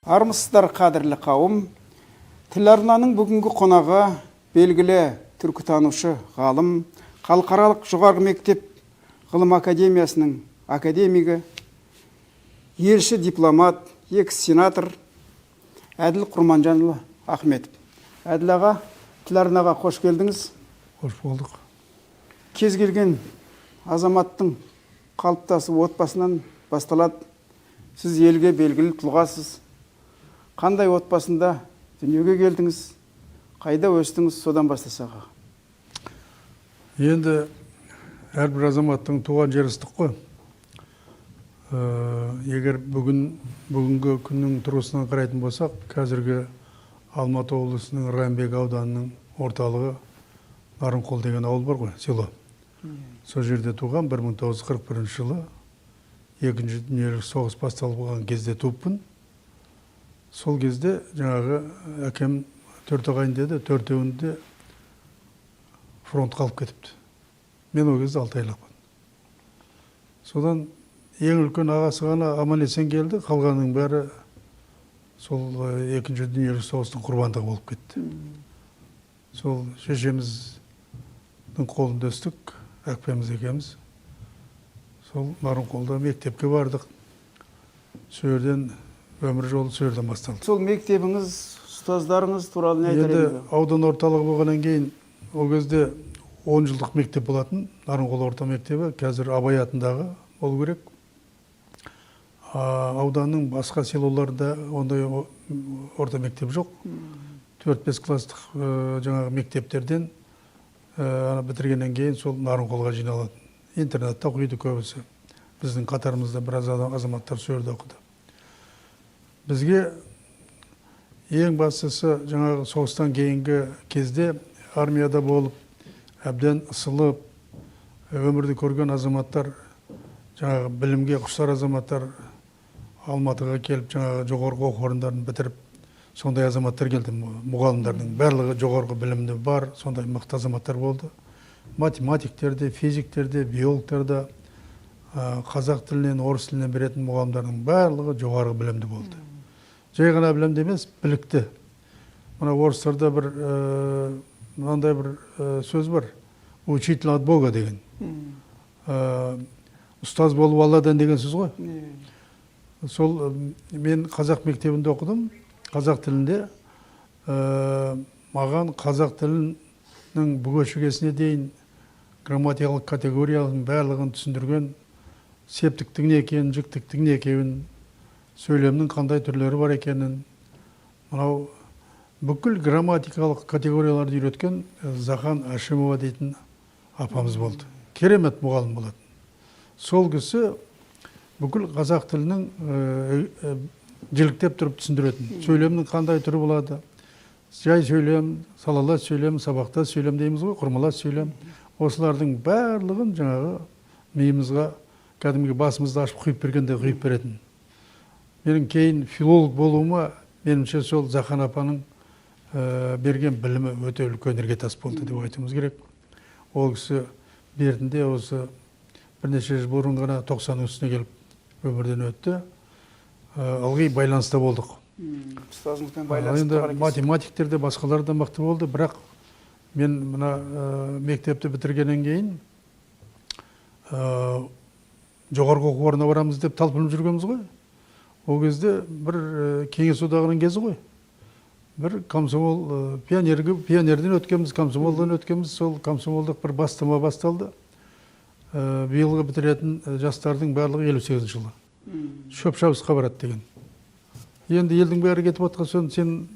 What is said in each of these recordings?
Армысыздар қадірлі қауым. Тіл арнаның бүгінгі қонағы белгілі түркітанушы ғалым, халықаралық жоғарғы мектеп ғылым академиясының академигі, елші дипломат, экс-сенатор Әділ Құрманжанұлы Ахметов. Әділ аға, тіл арнаға қош келдіңіз. Қош болдық. Кез келген азаматтың қалыптасу отбасынан басталады. Сіз елге белгілі тұлғасыз. Қандай отбасында дүниеге келдіңіз? Қайда өстіңіз? Содан бастасақ. Енді әрбір азаматтың туған жері ыстық қой. Егер бүгінгі күннің тұрғысынан қарайтын болсақ, қазіргі Алматы облысының Райымбек ауданының орталығы Нарынқол деген ауыл бар ғой, село. Сол жерде туған 1941 жылы екінші дүниежүзілік соғыс басталып қалған кезде туыппын. Сол кезде жаңағы әкем 4 ағайын деді, 4-еуінде фронтқа алып кетіпті. Мен ол кезде 6 айлықпын. Содан ең үлкен ағасы ғана аман-есен келді, қалғанның бәрі сол екінші дүниежүзілік соғыстың құрбандығы болып кетті. Сол шешеміздің қолында өстік, әпкеміз екеуміз. Сол Нарынқолда мектепке бардық. Сол жерден өмір жолы сол жерден басталды. Сол мектебіңіз, ұстаздарыңыз туралы не айтар Енді едіңіз? аудан орталығы болғаннан кейін ол кезде 10 жылдық мектеп болатын, Нарынқол орта мектебі, қазір Абай атындағы болу керек. Ауданның басқа селоларында ондай орта мектеп жоқ. 4-5 класстық жаңағы мектептерден бітіргеннен кейін сол Нарынқолға жиналатын. Интернатта оқиды көбісі. Біздің қатарымызда біраз азаматтар сол жерде оқыды. Бізге ең бастысы жаңағы соғыстан кейінгі кезде армияда болып, әбден ысылып, өмірді көрген азаматтар, жаңағы білімге құштар азаматтар Алматыға келіп, жаңағы жоғарғы оқу орындарын бітіріп, сондай азаматтар келді. Мұғалімдердің барлығы жоғарғы білімді бар, сондай мықты азаматтар болды. Математиктерде, физиктерде, биологтерде, қазақ тілінен, орыс тілінен беретін мұғалімдердің барлығы жоғарғы білімді болды. Жай ғана білімді емес, білікті. Мына орыстарда бір мынандай бір сөз бар. Учитель от Бога деген. Ұстаз болу Алладан деген сөз ғой. Сол мен қазақ мектебінде оқыдым. Қазақ тілінде маған қазақ тілінің бүге-шігесіне дейін грамматикалық категориялардың барлығын түсіндірген, септіктің не екенін, жіктіктің не екенін, сөйлемнің қандай түрлері бар екенін, мынау бүкіл грамматикалық категорияларды үйреткен Захан Ашимова дейтін апамыз болды. Керемет мұғалім болатын. Сол кісі бүкіл қазақ тілінің жіліктеп тұрып түсіндіретін. Сөйлемнің қандай түрі болады? Жай сөйлем, салалас сөйлем, сабақтас сөйлем дейміз ғой, құрмалас сөйлем. Осылардың барлығын жаңағы миымызға, кәдімгі басымызды ашып құйып бергенде құйып беретін. Менің кейін филолог болуыма, меніңше сол Захан апаның берген білімі өте үлкен іргетас болды деп айтуымыз керек. Ол кісі бертінде осы бірнеше жыл бұрын ғана 90 үстіне келіп өмірден өтті. Ылғи байланыста болдық. Ұстазыңызбен байланысты Енді бар екенсіз. математиктерде басқалар да мықты болды, бірақ мен мына мектепті бітіргеннен кейін жоғарғы оқу орнына барамыз деп талпынып жүргенбіз ғой. Ол кезде бір кеңес одағының кезі ғой. Бір комсомол пионерден өткенбіз, комсомолдан өткенбіз, сол комсомолдық бір бастама басталды. Биылғы бітіретін жастардың барлығы 58 жылы. Шөп шабысқа барады деген. Енді елдің бәрі кетіп отқан соң сен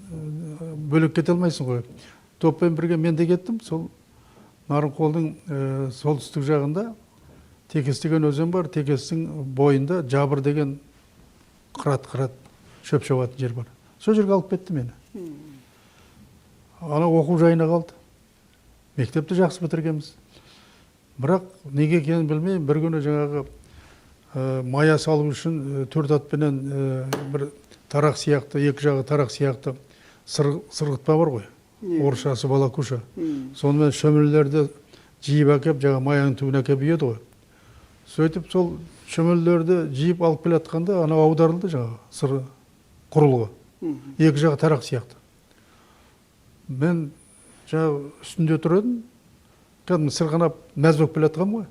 бөлек кете алмайсың ғой. Топпен бірге мен де кеттім. Сол Нарынқолдың солтүстік жағында Текес деген өзен бар. Текестің бойында Жабыр деген қырат шөп шабатын жер бар. Сол жерге алып кетті мені. Ана оқу жайына қалды. Мектепті жақсы бітіргенбіз. Бірақ неге екенін білмеймін, бір күні жаңағы мая салу үшін 4 атпенен бір тарақ сияқты, екі жағы тарақ сияқты сырғытпа бар ғой. Орысшасы балакуша. Сонымен шөмелелерді жиып әкеп, жаңа маяның түбіне әкеп үйеді ғой. Сөйтіп сол шөмелелерді жиып алып келе жатқанда анау аударылды жаңағы сыр құрылғы. Екі жағы тарақ сияқты. Мен жаңағы үстінде тұрдым, кәдімгі сырғанап мәз болып келе жатқанмын ғой.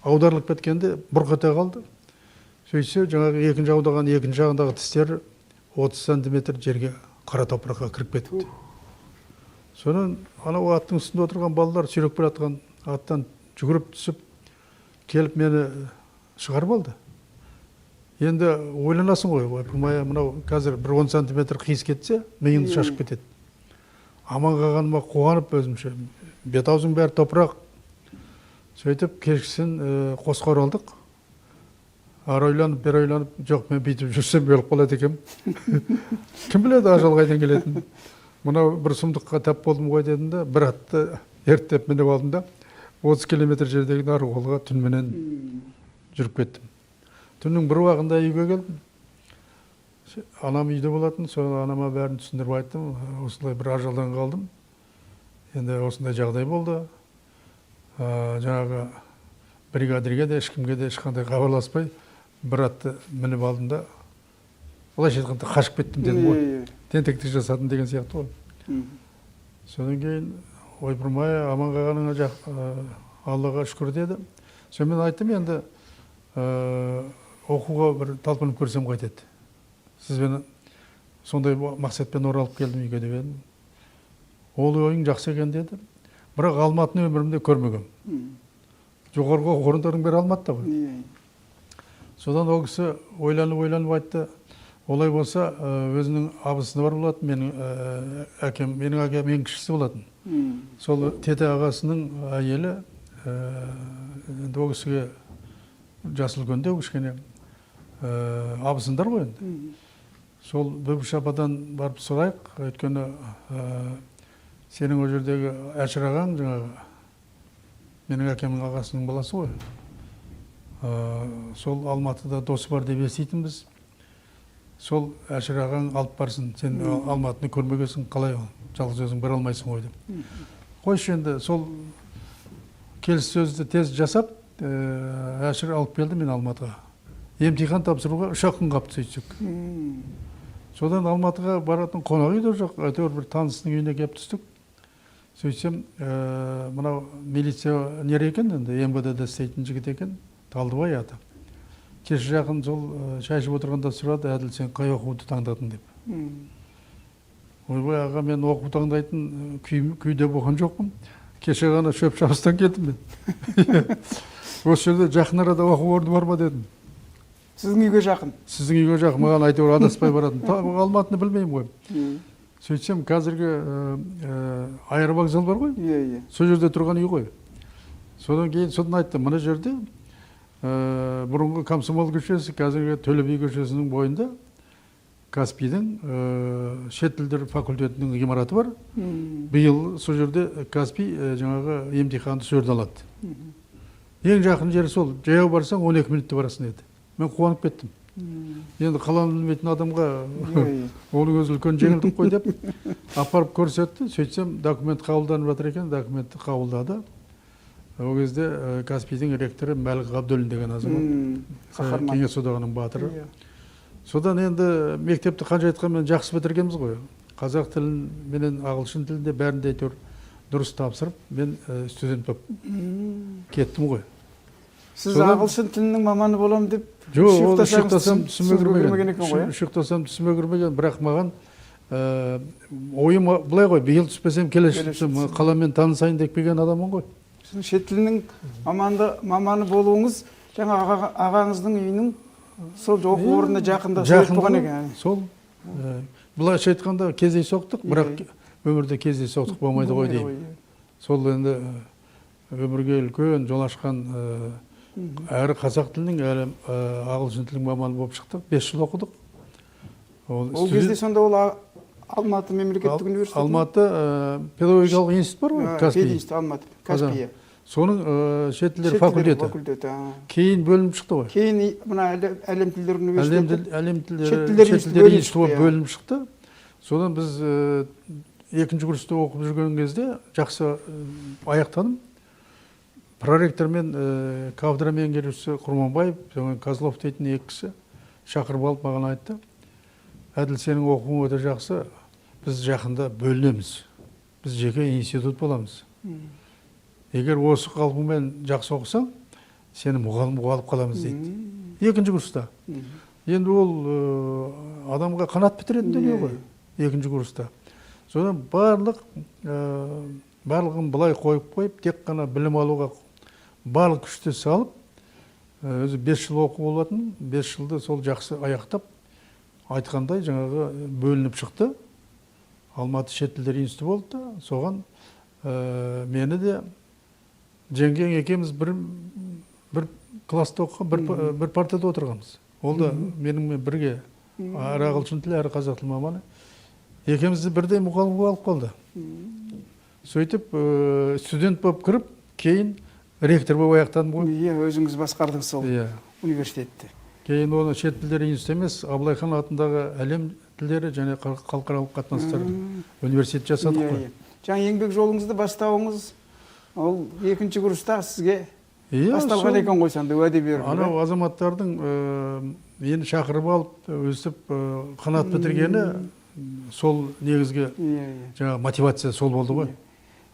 Аударылып кеткенде бұрқ ете қалды. Сөйтсе, жаңағы екінші аудаған екінші жағындағы тістері 30 сантиметр жерге қара топыраққа кіріп кетіпті. Содан анау аттың үстінде отырған балалар сүйреп келе жатқан аттан жүгіріп түсіп, келіп мені шығарып алды. Енді ойланасың ғой, ойпырмай, мынау қазір бір 10 сантиметр қиыс кетсе, миыңды шашып кетеді. Аман қалғаныма қуанып өзімше, бет-аузың бәрі топырақ. Сөйтіп, кешкісін қосқа оралдық. Ары ойланып, бері ойланып, жоқ, мен бүйтіп жүрсем өліп қалады екенмін. Кім біледі ажал қайдан келетінін. Мынау бір сұмдыққа тап болдым ғой дедім де, бір атты ерттеп мініп алдым да, 30 километр жердегі Нарықолға түніменен жүріп кеттім. Түннің бір уақытында үйге келдім. Анам үйде болатын, сол анама бәрін түсіндіріп айттым. Осылай бір ажалдан қалдым. Енді осындай жағдай болды. Жаңағы бригадирге де, ешкімге де ешқандай хабарласпай, бір атты мініп алдым да, былайша айтқанда қашып кеттім дедім ғой. Тентектік жасадым деген сияқты ғой. Содан кейін ойпырмай, аман қалғаныңа Аллаға шүкір деді. Сонымен айттым, енді оқуға бір талпынып көрсем қайтеді. Сізбен сондай мақсатпен оралып келдім үйге деп едім. Ол ойың жақсы екен деді. Бірақ Алматыны өмірімде көрмегем. Жоғарғы оқу орындарының бәрі Алматыда ғой. Содан ол кісі ойланып айтты. Олай болса, өзінің абысыны бар болатын, менің әкем ең кішісі болатын. Сол тете ағасының әйелі, енді ол кісіге жасы үлкенде, кішкене абысындар ғой енді. Сол Бөбіш ападан барып сұрайық, өйткені сенің ол жердегі Әшір ағаң, жаңағы менің әкемнің ағасының баласы ғой. Сол Алматыда досы бар деп еститінбіз. Сол Әшір ағаң алып барсын, сен Алматыны көрмегесің, қалай жалғыз өзің бір алмайсың ғой деп. Қойшы енді сол келіссөзді тез жасап, Әшір алып келді мен Алматыға. Емтихан тапсыруға 3 күн қапты сөйтсек. Содан Алматыға баратын қонақ үйде жоқ, әйтеуір бір танысының үйіне келіп түстік. Сөйтсем, мынау милиционер екен, енді МВД-де істейтін жігіт екен, Талдыбай аты. Кеше жақын сол шайшып отырғанда сұрады, әділ сен қай оқуды таңдадың деп. Ойбай аға, мен оқу таңдайтын күйде болған жоқпын. Кеше ғана шөп шабыстан кеттім мен. Осы жерде жақын арада оқу орны бар ма дедім. Сіздің үйге жақын? Сіздің үйге жақын, маған әйтеуір адаспай баратын. Алматыны білмеймін ғой. Сөйтсем, қазіргі аэровокзал бар ғой? Сол жерде тұрған үй ғой. Содан кейін содан айтты, мына жерде бұрынғы Комсомол көшесі, қазіргі Төле би көшесінің бойында Каспийдің шет тілдер факультетінің ғимараты бар. Биыл сол жерде Каспий жаңағы емтиханды сол жерде алады. Ең жақын жері сол, жаяу барсаң 12 минутта барасың еді. Мен қуанып кеттім. Енді қаланы білмейтін адамға оның өзі үлкен жеңілдік қой деп апарып көрсетті. Сөйтсем, документ қабылданып жатыр екен, документті қабылдады. Ол кезде Каспийдің ректоры Мәлік Ғабдөлін деген азамат, Кеңес одағының батыры. Содан енді мектепті қанша айтқанмен жақсы бітіргенбіз ғой. Қазақ тілін менен ағылшын тілінде бәрінде әйтеуір дұрыс тапсырып, мен студент болып кеттім ғой. Сіз ағылшын тілінің маманы болам деп шықтасам түсіме кірмеген, бірақ маған ойым былай ғой, биыл түспесем келесі қаламен танысайын деп келген адаммын ғой. Шет тілінің маманы болуыңыз жаңа ағаңыздың үйінің сол оқу орнына жақында сөйлеп болған екен. Сол былайша айтқанда кездейсоқтық, бірақ өмірде кездейсоқтық болмайды ғой деймін. Сол енді өмірге үлкен жол ашқан әрі қазақ тілінің, әрі ағылшын тілінің маманы болып шықтық. 5 жыл оқыдық. Ол кезде сонда ол Алматы мемлекеттік университеті? Алматы педагогикалық институт бар ғой, Каспий. Алматы, Каспия. Соның шет тілдер факультеті. Кейін бөлініп шықты ғой. Кейін мына әлем тілдер университеті. Әлем тілдер институты бөлініп шықты. Содан біз екінші курста оқып жүрген кезде жақсы аяқтадым. Проректор мен кафедра меңгерушісі Құрманбаев, Козлов дейтін екі кісі шақырып алып маған айтты. әділ сенің оқуың өте жақсы, біз жақында бөлінеміз. Біз жеке институт боламыз. Егер осы қалпыңмен жақсы оқысаң, сені мұғалім алып қаламыз дейді. Екінші курста. Енді ол адамға қанат бітіретін дүние ғой. Екінші курста. Содан барлығын былай қойып, тек қана білім алуға барлық күшті салып, өзі 5 жыл оқу болатын, 5 жылды сол жақсы аяқтап, айтқандай жаңағы бөлініп шықты. Алматы шет тілдер институты болды. Соған мені де жеңгең екеуміз бір класста оқыған, бір партада отырғанбыз. Ол да менімен бірге әрі ағылшын тілі, әрі қазақ тілі маманы. Екеумізді бірдей мұғалімге алып қалды. Сөйтіп студент болып кіріп, кейін ректор болып аяқтадым ғой. Иә, өзіңіз басқардыңыз сол университетте. Кейін оны шет тілдер институты емес, Абылайхан атындағы әлем тілдері және халықаралық қатынастар университет жасадық қой. Жаңа еңбек жолыңызды бастауыңыз, ол екінші курста сізге басталған екен ғой, сонда уәде беріп. Анау азаматтардың мені шақырып алып, өстіп қанат бітіргені сол негізге жаңа мотивация сол болды ғой.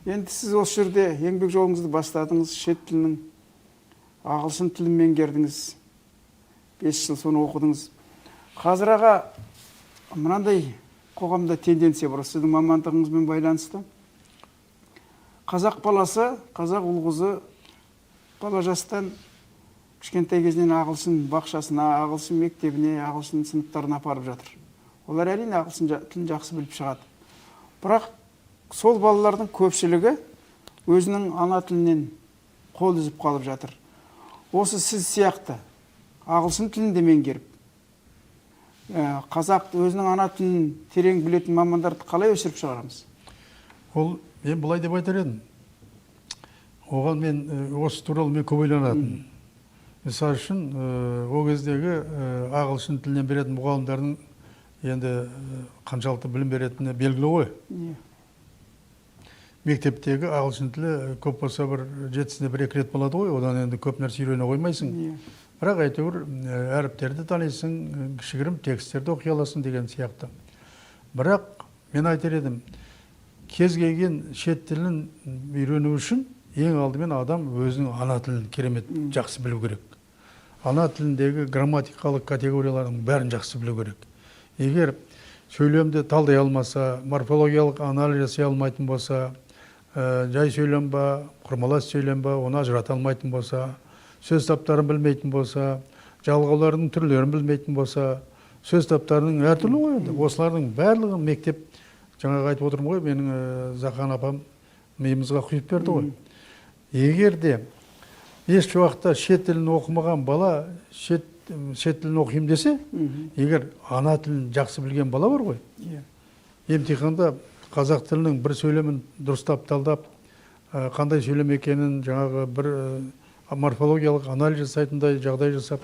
Енді сіз осы жерде еңбек жолыңызды бастадыңыз, шет тілінің, ағылшын тілін меңгердіңіз, 5 жыл соны оқыдыңыз. Қазір аға мынандай қоғамда тенденция бар, сіздің мамандығыңызбен байланысты. Қазақ баласы, қазақ ұл қызы бала жастан кішкентай кезінен ағылшын бақшасына, ағылшын мектебіне, ағылшын сыныптарына апарып жатыр. Олар әрине ағылшын тілін жақсы біліп шығады. Бірақ сол балалардың көпшілігі өзінің ана тілінен қол үзіп қалып жатыр. Осы сіз сияқты ағылшын тілін де меңгеріп, қазақ өзінің ана тілін терең білетін мамандарды қалай өсіріп шығарамыз? Ол мен былай деп айтар едім. Оған мен осы туралы мен көп ойланатын. Мысалы үшін, ол кездегі ағылшын тілінен беретін мұғалімдердің енді қаншалықты білім беретіні белгілі ғой. Мектептегі ағылшын тілі көп болса бір 7-сіне 1-2 рет болады ғой, одан енді көп нәрсе үйрене қоймайсың. Бірақ әйтеуір әріптерді танисың, кішігірім тексттерді оқи аласың деген сияқты. Бірақ мен айтар едім, кез келген шет тілін үйрену үшін ең алдымен адам өзінің ана тілін керемет жақсы білу керек. Ана тіліндегі грамматикалық категориялардың бәрін жақсы білу керек. Егер сөйлемді талдай алмаса, морфологиялық анализ жасай алмайтын болса, жай сөйлем ба, құрмалас сөйлем ба, оны ажырата алмайтын болса, сөз таптарын білмейтін болса, жалғаулардың түрлерін білмейтін болса, сөз таптарының әртүрлі ғой енді. Осылардың барлығын мектеп, жаңағы айтып отырмын ғой, менің Зақан апам миымызға құйып берді ғой. Егер де еш уақытта шет тілін оқымаған бала шет тілін оқимын десе, егер ана тілін жақсы білген бала бар ғой, емтиханда қазақ тілінің бір сөйлемін дұрыстап талдап, қандай сөйлем екенін жаңағы бір морфологиялық анализ жасайтындай жағдай жасап,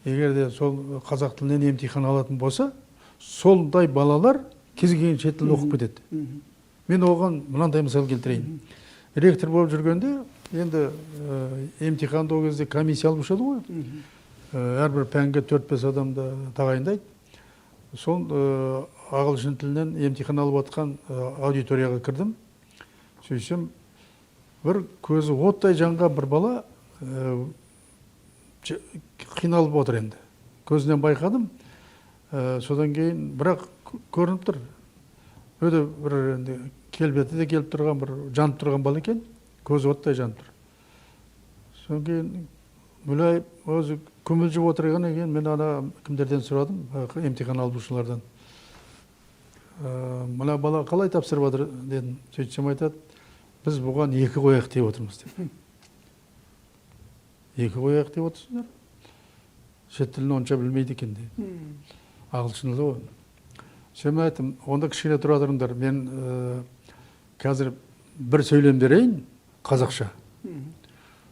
егер де сол қазақ тілінен емтихан алатын болса, сондай балалар кез келген шет тілін оқып кетеді. Мен оған мынандай мысал келтірейін. Ректор болып жүргенде, енді емтиханды ол кезде комиссия алып жүреді ғой. Әрбір пәнге 4-5 адамды тағайындайды. Сол ағылшын тілінен емтихан алып отқан аудиторияға кірдім. Сөйсем, бір көзі оттай жанған бір бала қиналып отыр енді. Көзінен байқадым. Содан кейін, бірақ көрініп тұр. Өте бір келбеті де келіп тұрған, бір жанып тұрған бала екен. Көзі оттай жанып тұр. Содан кейін, мүлай өзі көмілжіп отырған екен, мен ана кімдерден сұрадым, емтихан алушылардан. Мына бала қалай тапсырып отыр дедім. Сөйтсем айтады, біз бұған 2 қояқ деп отырмыз деп. 2 қояқ деп отырсыңдар. Шет тілін онша білмейді екен дейді. Ағылшынлы ғой. Сөйме айттым, онда кішкене тұра тұрыңдар. Мен қазір бір сөйлем берейін, қазақша.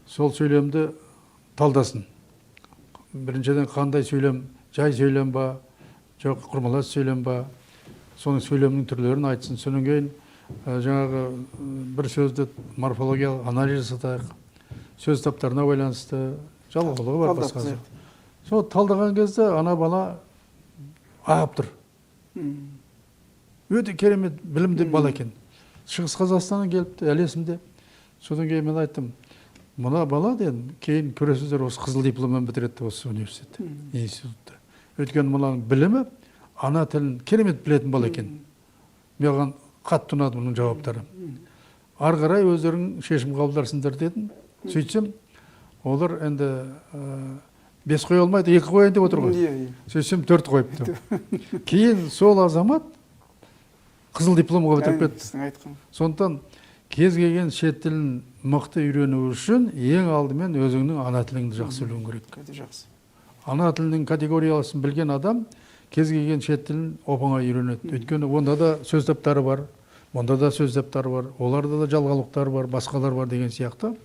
Сол сөйлемді талдасын. Біріншіден қандай сөйлем, жай сөйлем ба, жоқ құрмалас сөйлем ба, соның сөйлемнің түрлерін айтсын. Содан кейін жаңағы бір сөзді морфологиялық анализ жасатайық. Сөз таптарына байланысты жалғаулығы бар басқасы. Сол талдаған кезде ана бала ағып тұр. Өте керемет білімді бала екен. Шығыс Қазақстаннан келіпті, әлі есімде. Содан кейін мен айттым, мына бала дедім, кейін көресіздер осы қызыл дипломмен бітіреді осы университетті, институтты. Өйткені мынаның білімі, ана тілін керемет білетін бала екен. Маған қатты ұнады мұның жауаптары. Ары қарай өздерің шешім қабылдарсыңдар дедім. Сөйтсем, олар енді 5 қой алмайды, 2 қояйын деп отыр ғой. Сөйтсем 4 қойыпты. Кейін сол азамат қызыл дипломға бітіріп кетті. Сондықтан кез келген шет тілін мықты үйрену үшін ең алдымен өзіңнің ана тіліңді жақсы білуің керек. Ана тілінің категориясын білген адам кез келген шет тілін оп-оңай үйренеді. Өйткені онда да сөз таптары бар, онда да сөз таптары бар, оларда да жалғаулықтар бар, басқалар бар деген сияқты.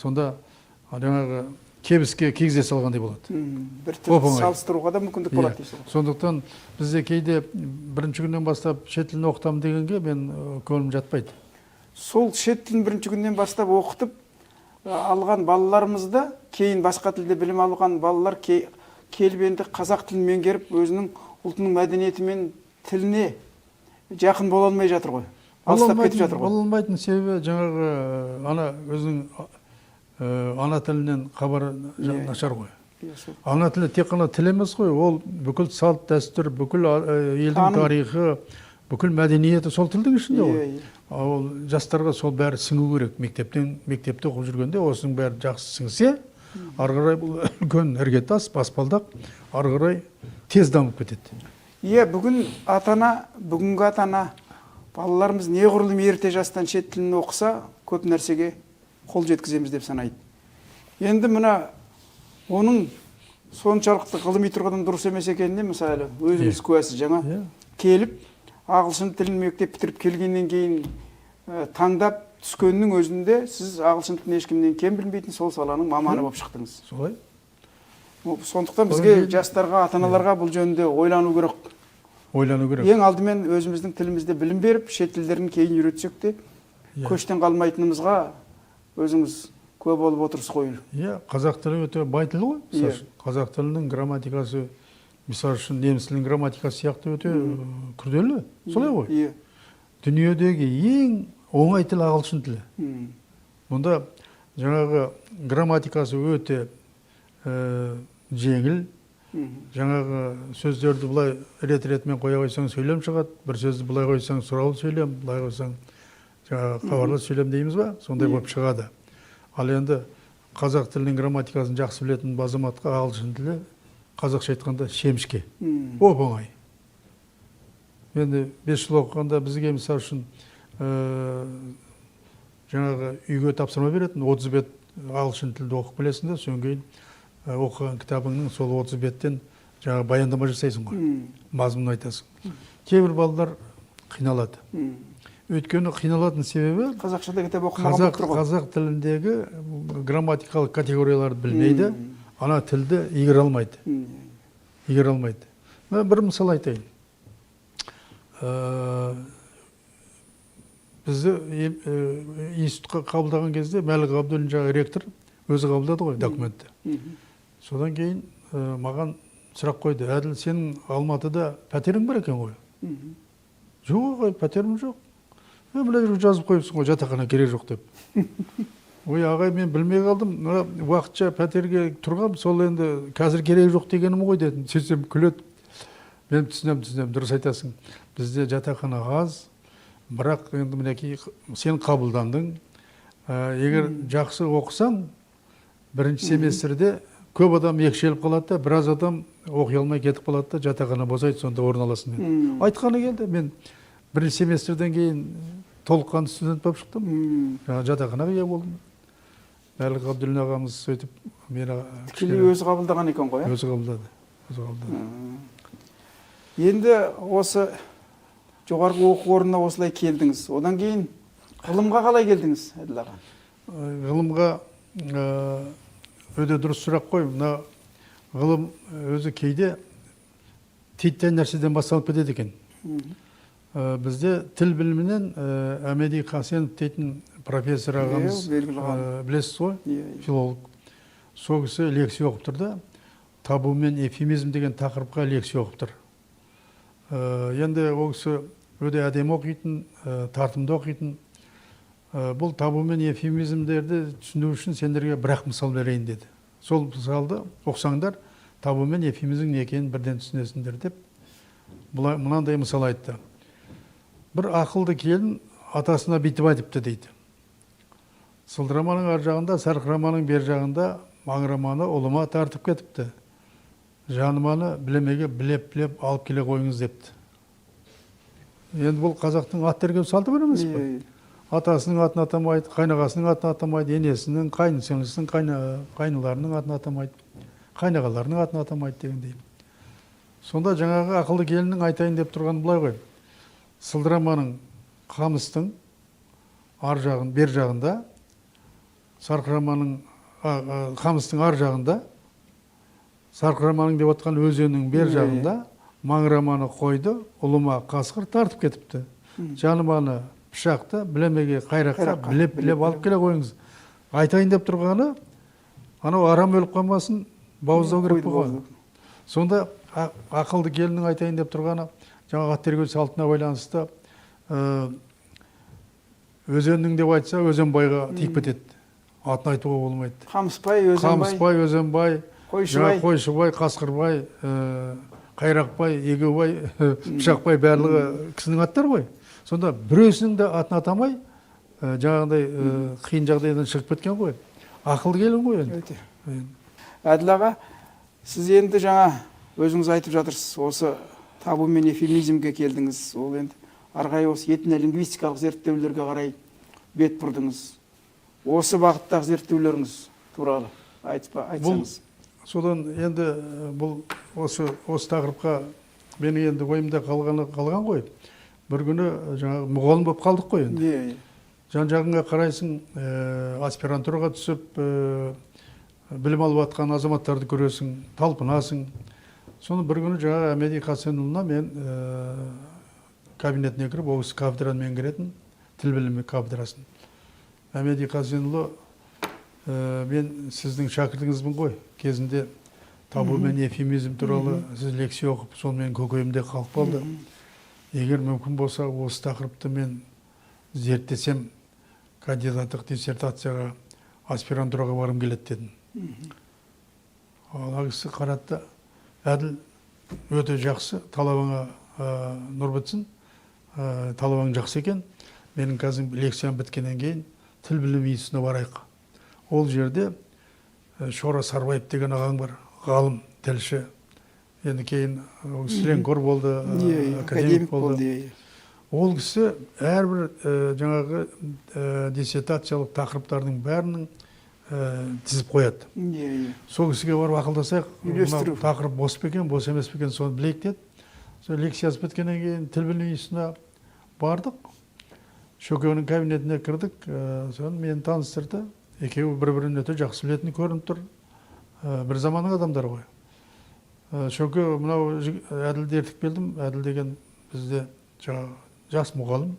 Сонда жаңағы кебіске кигізе салғандай болады. Бір тілді салыстыруға да мүмкіндік болады дейсіз. Сондықтан бізде кейде бірінші күннен бастап шет тілін оқытамын дегенге мен көңілім жатпайды. Сол шет тілін бірінші күннен бастап оқытып алған балаларымызды кейін басқа тілде білім алған балалар келіп енді қазақ тілін меңгеріп өзінің ұлтының мәдениеті мен тіліне жақын бола алмай жатыр ғой. Алыстап кетіп жатыр ғой. Бола алмайтын себебі жаңағы ана өзінің ана тілінен хабар нашар ғой. Ана тілі тек қана тіл емес қой, ол бүкіл салт дәстүр, бүкіл елдің тарихы, бүкіл мәдениеті сол тілдің ішінде ғой. Ол жастарға сол бәрі сіңу керек. Мектепте оқып жүргенде осының бәрі жақсы сіңсе, ары қарай бұл үлкен іргетас, баспалдақ, ары қарай тез дамып кетеді. Бүгінгі ата-ана балаларымыз неғұрлым ерте жастан шет тілін оқыса, көп нәрсеге қол жеткіземіз деп санайды. Енді мына оның соншалықты ғылыми тұрғыдан дұрыс емес екеніне мысалы өзіңіз куәсіз. Жаңа келіп ағылшын тілін мектеп бітіріп келгеннен кейін таңдап түскеннің өзінде сіз ағылшын тілін ешкімнен кем білмейтін сол саланың маманы болып шықтыңыз. Солай. Сондықтан бізге жастарға, ата-аналарға бұл жөнінде ойлану керек. Ең алдымен өзіміздің тілімізде білім беріп, шет тілдерін кейін үйретсек те, көштен қалмайтынымызға өзіңіз куә болып отырсыз ғой. Қазақ тілі өте бай тіл ғой. Қазақ тілінің грамматикасы, мысалы үшін неміс тілінің грамматикасы сияқты өте күрделі. Солай ғой. Дүниедегі ең оңай тіл ағылшын тілі. Мұнда жаңағы грамматикасы өте жеңіл. Жаңағы сөздерді бұлай рет-ретмен қоя қойсаң сөйлем шығады. Бір сөзді бұлай қойсаң сұраулы сөйлем, бұлай қойсаң хабарлы сөйлем дейміз ба, сондай болып шығады. Ал енді қазақ тілінің грамматикасын жақсы білетін азаматқа ағылшын тілі қазақша айтқанда шемішке. Оп-оңай. Енді 5 жыл оқығанда бізге мысалы үшін жаңағы үйге тапсырма беретін 30 бет ағылшын тілді оқып келесің, содан кейін оқыған кітабыңның сол 30 беттен жаңағы баяндама жасайсың ғой. Мазмұнын айтасың. Кейбір балалар қиналады. Өйткені қиналатын себебі қазақшада кітап оқымаған болып тұр ғой. Қазақ тіліндегі грамматикалық категорияларды білмейді, ана тілді игере алмайды. Мен бір мысал айтайын. Бізді институтқа қабылдаған кезде Мәлік Ғабдуллин жаңағы ректор өзі қабылдады ғой документті. Содан кейін маған сұрақ қойды: «Әділ, сенің Алматыда пәтерің бар екен ғой?» «Жоқ, пәтерім жоқ». «Мына жерге жазып қойыпсың ғой, жатақхана керек жоқ» деп. «Ой, ағай, мен білмей қалдым. Уақытша пәтерге тұрғам, сол енді қазір керек жоқ дегенім ғой» дедім. Сөйтсем күледі. Мен түсінем, дұрыс айтасың. Бізде жатақхана аз, бірақ енді мінекей сен қабылдандың. Егер жақсы оқысаң, бірінші семестрде көп адам екшеліп қалады да, біраз адам оқи алмай кетіп қалады да, жатақхана босайды, сонда орын аласың мен. Айтқаны келді. Мен бірінші семестрден кейін толыққанды студент болып шықтым. Жатақханаға ие болдым. Мәлік Ғабдуллин ағамыз сөйтіп мені өзі қабылдаған екен ғой. Өзі қабылдады. Енді осы жоғарғы оқу орнына осылай келдіңіз. Одан кейін ғылымға қалай келдіңіз, Әділ аға? Ғылымға өте дұрыс сұрақ қой. Мына ғылым өзі кейде титтен нәрседен басталып кетеді екен. Бізде тіл білімінен Әмеди Қасенов дейтін профессор ағамыз, білесіз ғой, филолог. Сол кісі лекция оқып тұрды. Табу мен эвфемизм деген тақырыпқа лекция оқып тұр. Енді ол кісі өте әдемі оқитын, тартымды оқитын. Бұл табу мен эвфемизмдерді түсіну үшін сендерге бір-ақ мысал берейін деді. Сол мысалды оқсаңдар, табу мен эвфемизм не екенін бірден түсінесіңдер деп мынандай мысал айтты. Бір ақылды келін атасына бүйтіп айтыпты дейді. Сылдыраманың ар жағында, сарқыраманың бер жағында маңыраманы ұлыма тартып кетіпті. Жаныманы білемеге білеп алып келе қойыңыз депті. Енді бұл қазақтың ат тергеу салты бар емес пе? Атасының атын атамайды, қайнағасының атын атамайды, енесінің, қайнысының, қайныларының атын атамайды, қайнағаларының атын атамайды дегендей. Сонда жаңағы ақылды келіннің айтайын деп тұрғаны былай ғой. Сылдыраманың қамыстың ар жағын, бер жағында, сарқыраманың қамыстың ар жағында, сарқыраманың деп отқан өзеннің бер жағында маңыраманы қойды, ұлыма қасқыр тартып кетіпті. Жаныманы пышақты білемеге қайраққа білеп алып келе қойыңыз. Айтайын деп тұрғаны, анау арам өліп қалмасын, бауыздау керек болған. Сонда ақылды келіннің айтайын деп тұрғаны, жаңа ат тергеу салтына байланысты өзеннің деп айтса, Өзенбайға тиіп кетеді. Атын айтуға болмайды. Қамысбай, Өзенбай, Қойшыбай, Қасқырбай, Қайрақбай, Егеубай, Пышақбай барлығы кісінің аттары ғой. Сонда біреусінің де атын атамай, жаңағыдай қиын жағдайдан шығып кеткен ғой. Ақылды келін ғой енді. Әділ аға, сіз енді жаңа өзіңіз айтып жатырсыз, осы табу мен эвфемизмге келдіңіз. Ол енді арғай осы этнолингвистикалық зерттеулерге қарай бет бұрдыңыз. Осы бағыттағы зерттеулеріңіз туралы айтсаңыз. Содан енді бұл осы тақырыпқа менің енді ойымда қалған ғой. Бір күні жаңағы мұғалім болып қалдық қой енді. Жан-жағыңа қарайсың, аспирантураға түсіп, білім алып атқан азаматтарды көресің, талпынасың. Соны бір күні жаңағы Әмеди Қасенұлына мен кабинетіне кіріп, осы кафедраның меңгеретін тіл білімі кафедрасын. Әмеди Қасенұлы, мен сіздің шәкіртіңізбін ғой. Кезінде табу мен эвфемизм туралы сіз лекция оқып, сонымен көкейімде қалып қалды. Егер мүмкін болса, осы тақырыпты мен зерттесем, кандидаттық диссертацияға, аспирантураға барым келеді дедім. Ал кісі қаратты, әділ өте жақсы, талабыңа нұр бітсін, талабың жақсы екен. Менің қазір лекциям біткеннен кейін тіл білім институтына барайық. Ол жерде Шора Сарбаев деген ағаң бар, ғалым, тілші. Енді кейін сленкор болды, академик болды. Ол кісі әрбір жаңағы диссертациялық тақырыптардың бәрінің тізіп қояды. Сол кісіге барып ақылдасайық, тақырып бос па екен, бос емес па екен, соны білейік деді. Сол лекциясы біткеннен кейін тіл білім институтына бардық. Шөкеңнің кабинетіне кірдік, соны мені таныстырды. Екеуі бір-бірін өте жақсы білетін көрініп тұр. Бір заманның адамдары ғой. Шөке, мынау Әділді ертіп келдім. Әділ деген бізде жас мұғалім.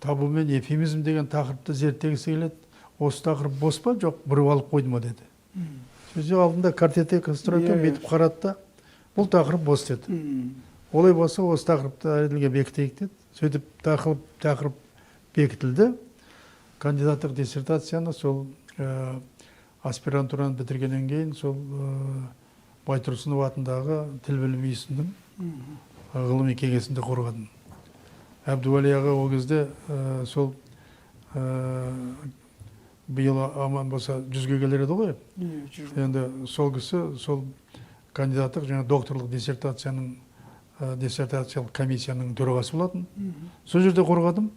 Табу мен эвфемизм деген тақырыпты зерттегісі келеді. Осы тақырып бос па, жоқ, біреу алып қойды ма деді. Сөзі алдында картотека стройкен бетіп қаратты. Бұл тақырып бос деді. Олай болса, осы тақырыпты Әділге бекітейік деді. Сөйтіп тақырып бекітілді. Кандидаттық диссертацияны сол аспирантураны бітіргеннен кейін сол Байтұрсынов атындағы тіл білім институтының ғылыми кеңесінде қорғадым. Әбдуәли аға ол кезде сол биыл аман болса 100-ге келер еді ғой. Енді сол кісі сол кандидаттық және докторлық диссертациялық комиссияның төрағасы болатын. Сол жерде қорғадым.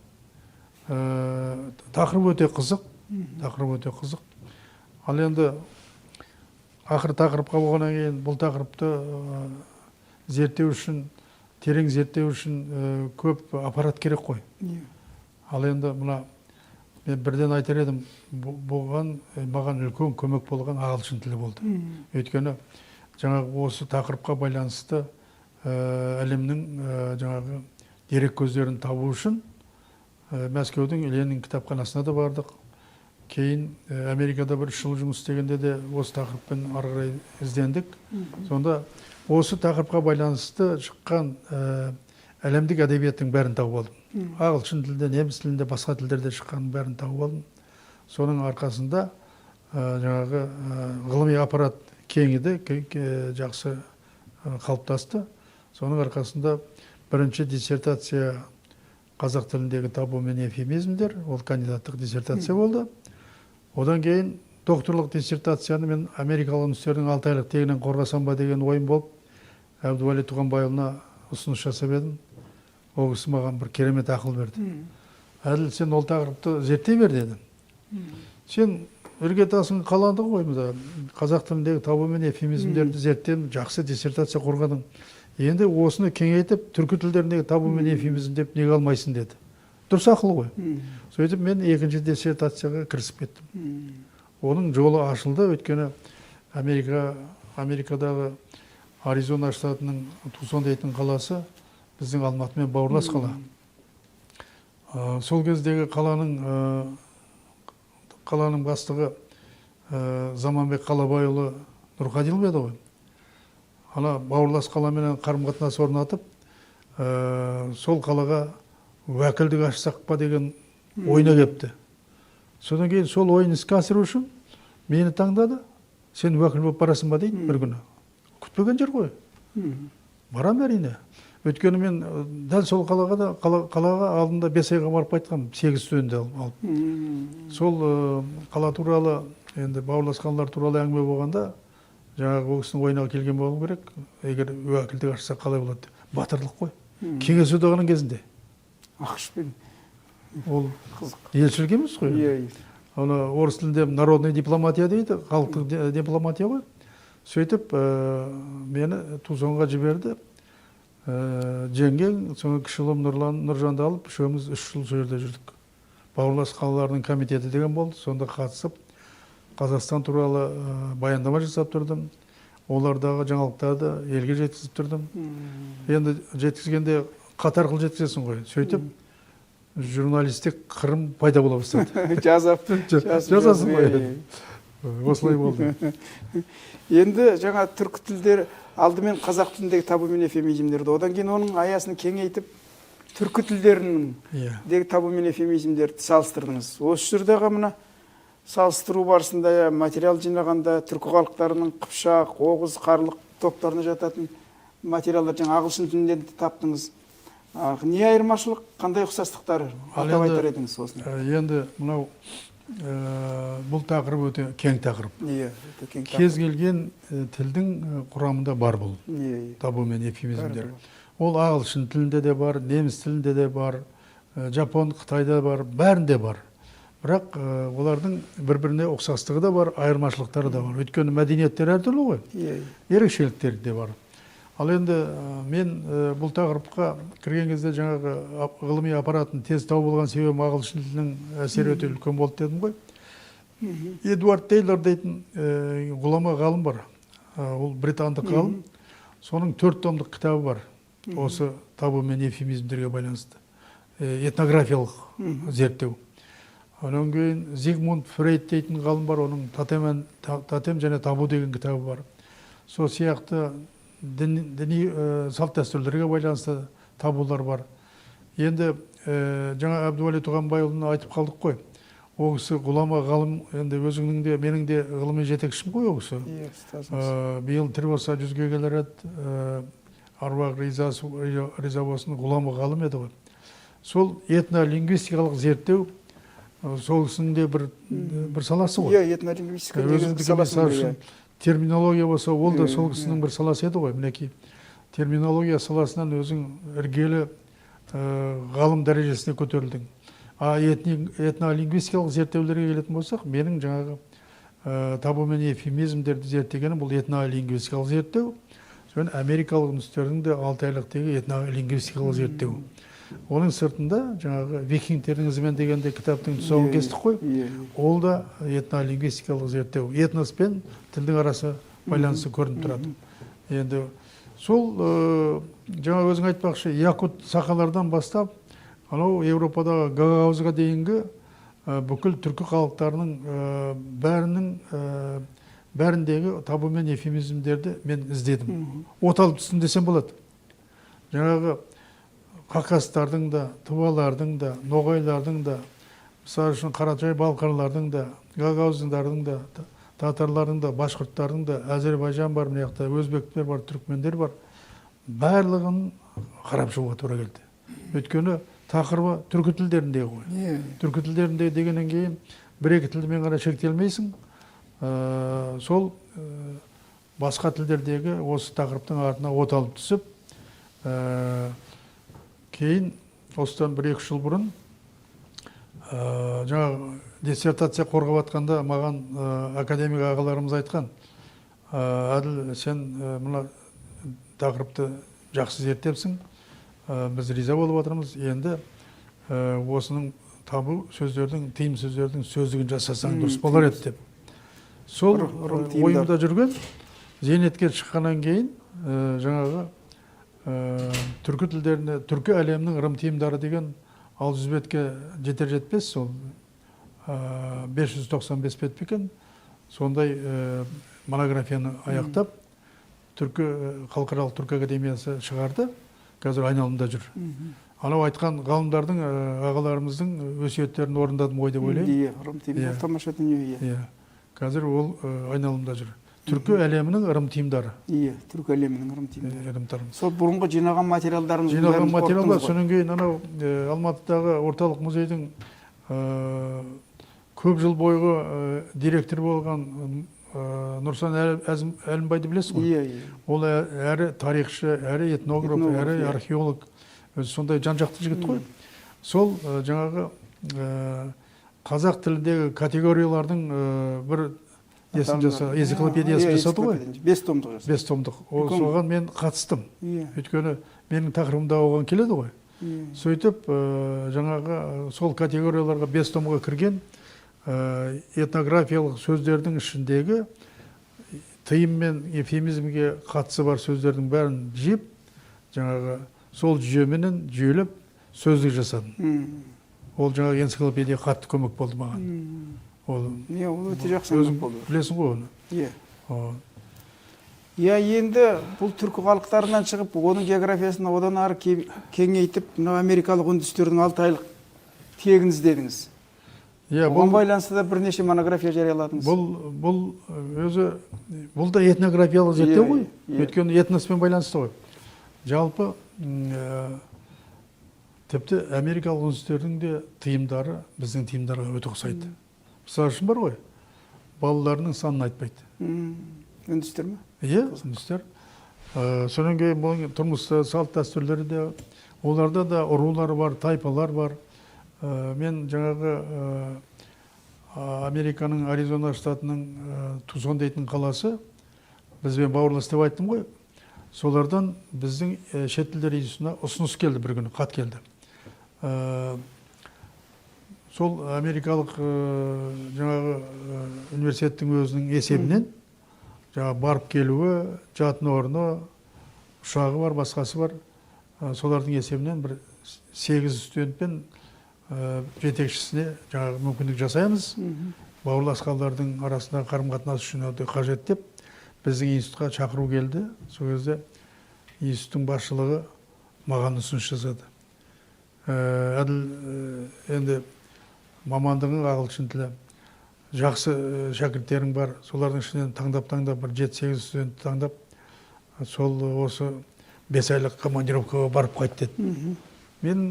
Тақырып өте қызық. Ал енді ақыр тақырыпқа болғаннан кейін бұл тақырыпты зерттеу үшін, терең зерттеу үшін көп аппарат керек қой. Ал енді мына мен бірден айтар едім, маған үлкен көмек болған ағылшын тілі болды. Өйткені жаңағы осы тақырыпқа байланысты әлемнің жаңағы дерек көздерін табу үшін Мәскеудің Ленин кітапханасына да бардық. Кейін Америкада бір 3 жыл жұмыс істегенде де осы тақырыппен ары қарай іздендік. Сонда осы тақырыпқа байланысты шыққан әлемдік әдебиеттің бәрін тауып алдым. Ағылшын тілінде, неміс тілінде, басқа тілдерде шыққанның бәрін тауып алдым. Соның арқасында жаңағы ғылыми аппарат кеңіді, жақсы қалыптасты. Соның арқасында бірінші диссертация қазақ тіліндегі табу мен эвфемизмдер, ол кандидаттық диссертация болды. Одан кейін докторлық диссертацияны мен америкалық университеттердің 6 айлық тегінен қорғасам ба деген ойым болып, Әбдуәли Туғанбайұлына ұсыныс жасап едім. Ол кісі маған бір керемет ақыл берді. Әділ, сен ол тақырыпты зерттей бер деді. Сен іргетасын қаланды ғой, қазақ тіліндегі табу мен эвфемизмдерді зерттедің, жақсы диссертация қорғадың. Енді осыны кеңейтіп, түркі тілдеріндегі табу мен эвфемизм деп неге алмайсың деді. Дұрыс ақыл ғой. Сөйтіп мен екінші диссертацияға кірісіп кеттім. Оның жолы ашылды, өйткені Америкадағы Аризона штатының Тусон дейтін қаласы біздің Алматымен бауырлас қала. Сол кездегі қаланың бастығы Заманбек Қалабайұлы Нұрқадилов еді ғой. Ана бауырлас қаламенен қарым-қатынас орнатып, сол қалаға уәкілдік ашсақ па деген ойына кепті. Содан кейін сол ойын іске асыру үшін мені таңдады. Сен уәкіл болып барасың ба дейді бір күні. Күтпеген жер ғой. Барам әрине. Өйткені мен дәл сол қалаға алдында 5 айға барып қайтқам, 8 студент алып. Сол қала туралы, енді бауырлас қалалар туралы әңгіме болғанда, жаңағы ол кісінің ойына келген болу керек. Егер уәкілдік ашса қалай болады? Батырлық қой. Кеңес одағының кезінде. Ақшпен. Ол елшілік емес қой. Оны орыс тілінде народный дипломатия дейді, халықтық дипломатия ғой. Сөйтіп, мені Тузонға жіберді. Жеңген, соңы кіші ұлым Нұржанды алып, үшеуміз 3 жыл сол жерде жүрдік. Бауырлас қалалардың комитеті деген болды. Сонда қатысып, Қазақстан туралы баяндама жасап тұрдым. Олардағы жаңалықтарды елге жеткізіп тұрдым. Енді жеткізгенде қатар қыл жеткізесің ғой. Сөйтіп, журналистік қырым пайда бола бастады. Жазасың ғой. Осылай болды. Енді жаңа түркі тілдер алдымен қазақ тіліндегі табу мен эвфемизмдерді, одан кейін оның аясын кеңейтіп, түркі тілдерінің табу мен эвфемизмдерді салыстырдыңыз. Осы жердегі мына салыстыру барысында материал жинағанда түркі халықтарының Қыпшақ, Оғыз, Қарлық топтарына жататын материалдар жаңа ағылшын тілінде таптыңыз. Не айырмашылық, қандай ұқсастықтар атап айтар едіңіз осыны? Енді мынау бұл тақырып өте кең тақырып. Кез келген тілдің құрамында бар бұл табу мен эвфемизмдер. Ол ағылшын тілінде де бар, неміс тілінде де бар, Жапон, Қытайда бар, бәрінде бар. Бірақ олардың бір-біріне ұқсастығы да бар, айырмашылықтары да бар. Өйткені мәдениеттер әртүрлі ғой, ерекшеліктері де бар. Ал енді мен бұл тақырыпқа кірген кезде жаңағы ғылыми аппаратын тез тауып алған себебім ағылшын тілінің әсері өте үлкен болды дедім ғой. Эдуард Тейлор дейтін ғұлама ғалым бар. Ол британдық ғалым. Соның 4 томдық кітабы бар. Осы табу мен эвфемизмдерге байланысты. Этнографиялық зерттеу. Онан кейін Зигмунд Фрейд дейтін ғалым бар. Оның Тотем және табу деген кітабы бар. Сол сияқты діни салт дәстүрлерге байланысты табулар бар. Енді жаңа Әбдуәли Туғанбайұлына айтып қалдық қой. Ол кісі ғұлама ғалым, енді өзіңнің де, менің де ғылыми жетекшім ғой ол кісі. Биыл тірі болса 100-ге келер еді, аруақ риза болсын, ғұлама ғалым еді ғой. Сол этнолингвистикалық зерттеу, сол кісінің де бір саласы ғой. Этнолингвистика деген саласы. Терминология болса, ол да сол кісінің бір саласы еді ғой. Мінекей, терминология саласынан өзің іргелі ғалым дәрежесіне көтерілдің. Этнолингвистикалық зерттеулерге келетін болсақ, менің жаңағы табу мен эвфемизмдерді зерттегенім бұл этнолингвистикалық зерттеу. Және америкалық университеттердің де 6 айлық тегі этнолингвистикалық зерттеу. Оның сыртында жаңағы викингтердің ізімен дегенде кітаптың тұсауын кестік қой. Ол да этнолингвистикалық зерттеу. Этнос пен тілдің арасы байланысы көрініп тұрады. Енді сол жаңа өзің айтпақшы, якут сақалардан бастап, анау Еуропадағы гагаузға дейінгі бүкіл түркі халықтарының бәрінің бәріндегі табу мен эвфемизмдерді мен іздедім. Оталып түстім десем болады. Жаңағы қақастардың да, тывалардың да, ноғайлардың да, мысалы үшін Қарачай балқарлардың да, гагаузындардың да, татарлардың да, башқұрттардың да, Әзербайжан бар, мына жақта өзбектер бар, түркмендер бар. Барлығын қарап шығуға тура келді. Өйткені тақырыбы түркі тілдеріндегі ғой. Түркі тілдерінде дегеннен кейін бір-екі тілмен ғана шектелмейсің. Сол басқа тілдердегі осы тақырыптың артына оталып түсіп, кейін осыдан 1-2 жыл бұрын жаңа диссертация қорғап атқанда маған академик ағаларымыз айтқан, Әділ, сен мына тақырыпты жақсы зерттепсің, біз риза болып отырмыз, енді осының табу сөздердің, тыйым сөздердің сөздігін жасасаң дұрыс болар еді деп. Сол ойымда жүрген, зейнетке шыққаннан кейін жаңағы түркі тілдеріне, түркі әлемінің ырым тиымдары деген 600 бетке жетер-жетпес, сол 595 бет екен. Сондай монографияны аяқтап, халықаралық түркі академиясы шығарды, қазір айналымда жүр. Анау айтқан ғалымдардың, ағаларымыздың өсиеттерін орындадым ғой деп ойлаймын. Ырым тиымдар тамаша дүние. Қазір ол айналымда жүр. Түркі әлемінің ырым тиымдары. Түркі әлемінің ырым тиымдары. Сол Сол бұрынғы жинаған материалдарыңыз. Жинаған материалдар, содан кейін анау Алматыдағы орталық музейдің көп жыл бойғы директор болған Нұрсан Әлімбайды білесіз ғой? Ол әрі тарихшы, әрі этнограф, әрі археолог, сондай жан-жақты жігіт қой. Сол жаңағы қазақ тіліндегі категориялардың бір энциклопедиясын жасады ғой. 5 томдық жасады. 5 томдық. Соған мен қатыстым. Өйткені менің тақырыбымда оған келеді ғой. Сөйтіп, жаңағы сол категорияларға 5 томға кірген этнографиялық сөздердің ішіндегі тыйым мен эвфемизмге қатысы бар сөздердің бәрін жиып, жаңағы сол жүйеменен жүйелеп сөздік жасадым. Ол жаңағы энциклопедия қатты көмек болды маған. Ол өте жақсы көмек болды. Білесің ғой оны? Енді бұл түркі халықтарынан шығып, оның географиясын одан ары кеңейтіп, америкалық үндістердің 6 айлық тегін іздедіңіз. Оған байланысты да бірнеше монография жарияладыңыз. Бұл да этнографиялық зерттеу ғой. Өйткені этноспен байланысты ғой. Жалпы тіпті америкалық үндістердің де тыйымдары біздің тыйымдарға өте ұқсайды. Мысалы үшін бар ғой, балаларының санын айтпайды. Үндістер ме? Үндістер. Содан кейін тұрмыста салт дәстүрлері де, оларда да ұрулар бар, тайпалар бар. Мен жаңағы Американың Аризона штатының Тусон дейтін қаласы, бізбен бауырлас деп айттым ғой. Солардан біздің шет тілдер институтына ұсыныс келді бір күні, хат келді. Сол америкалық жаңағы университеттің өзінің есебінен жаңағы барып келуі, жатын орны, ұшағы бар, басқасы бар. Солардың есебінен бір 8 студентпен жетекшісіне жаңағы мүмкіндік жасаймыз. Бауырлас қалалардың арасында қарым-қатынас үшін өте қажет деп біздің институтқа шақыру келді. Сол кезде институттың басшылығы маған ұсыныс жасады. Әділ, енді мамандығың ағылшын тілі, жақсы шәкірттерің бар, солардың ішінен таңдап бір 7-8 студент таңдап, сол осы 5 айлық командировкаға барып қайт деді. Мен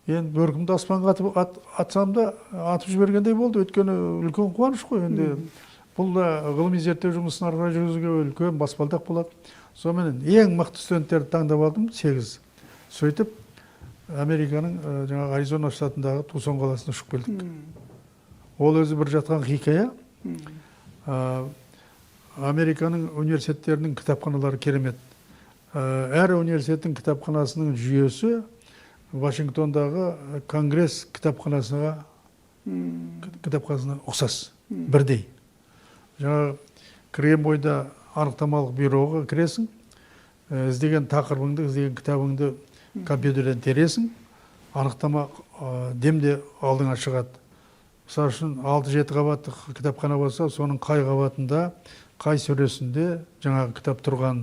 енді бөркімді аспанға атсам да атып жібергендей болды, өйткені үлкен қуаныш қой. Енді бұл да ғылыми зерттеу жұмысын ары қарай жүргізуге үлкен баспалдақ болады. Сонымен ең мықты студенттерді таңдап алдым, 8. Сөйтіп Американың жаңағы Аризона штатындағы Тусон қаласына ұшып келдік. Ол өзі бір жатқан хикая. Американың университеттерінің кітапханалары керемет. Әр университеттің кітапханасының жүйесі Вашингтондағы Конгресс кітапханасына ұқсас, бірдей. Жаңағы кірген бойда анықтамалық бюроға кіресің, іздеген тақырыбыңды, іздеген кітабыңды компьютерден тересің, анықтама демде алдыңа шығады. Мысалы үшін 6-7 қабатты кітапхана болса, соның қай қабатында, қай сөресінде жаңағы кітап тұрған,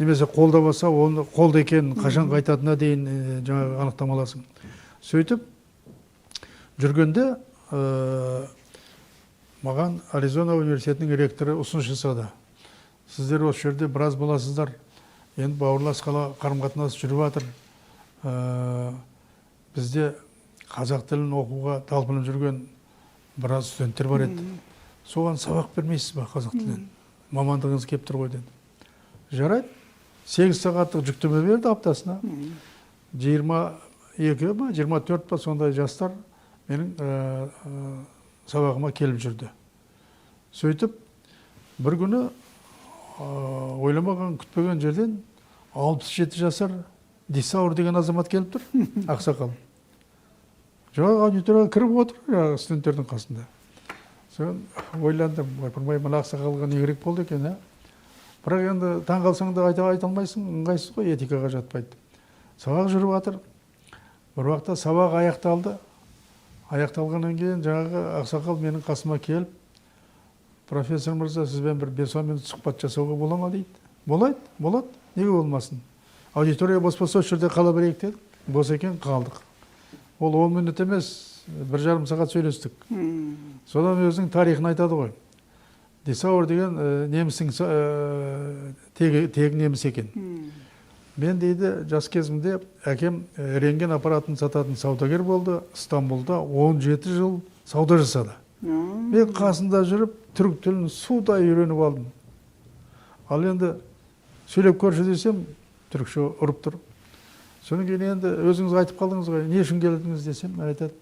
немесе қолда болса, оны қолда екенін қашан қайтатынына дейін жаңағы анықтамаласың. Сөйтіп жүргенде маған Аризона университетінің ректоры ұсыныс жасады. Сіздер осы жерде біраз боласыздар, енді бауырлас қарым-қатынас жүріп жатыр. Бізде қазақ тілін оқуға талпынып жүрген біраз студенттер бар еді. Соған сабақ бермейсіз ба қазақ тілін? Мамандығыңыз кеп тұр ғой деді. Жарайды. 8 сағаттық жүктеме берді аптасына. 22 ба, 24 ба сондай жастар менің сабағыма келіп жүрді. Сөйтіп, бір күні ойламаған, күтпеген жерден 67 жасар Дисаур деген азамат келіп тұр, ақсақал. Жаңағы аудиторияға кіріп отыр, студенттердің қасында. Соған ойландым, ойпырмай, мына ақсақалға не керек болды екен, бірақ енді таң қалсаң да айта алмайсың, ыңғайсыз ғой, этикаға жатпайды. Сабақ жүріп жатыр. Бір уақытта сабақ аяқталды. Аяқталғаннан кейін жаңағы ақсақал менің қасыма келіп, профессор мырза, сізбен бір 5-10 минут сұхбат жасауға бола ма дейді. Болады, неге болмасын. Аудитория бос болса, осы жерде қала берейік дедік. Бос екен, қалдық. Ол 10 минут емес, 1,5 сағат сөйлестік. Содан өзінің тарихын айтады ғой. Дисаур деген немістің тегі неміс екен. Мен дейді, жас кезімде әкем рентген аппаратын сататын саудагер болды. Стамбулда 17 жыл сауда жасады. Мен қасында жүріп, түрік тілін судай үйреніп алдым. Ал енді сөйлеп көрші десем, түрікше ұрып тұр. Содан кейін енді өзіңіз айтып қалдыңыз ғой, не үшін келдіңіз десем, айтады.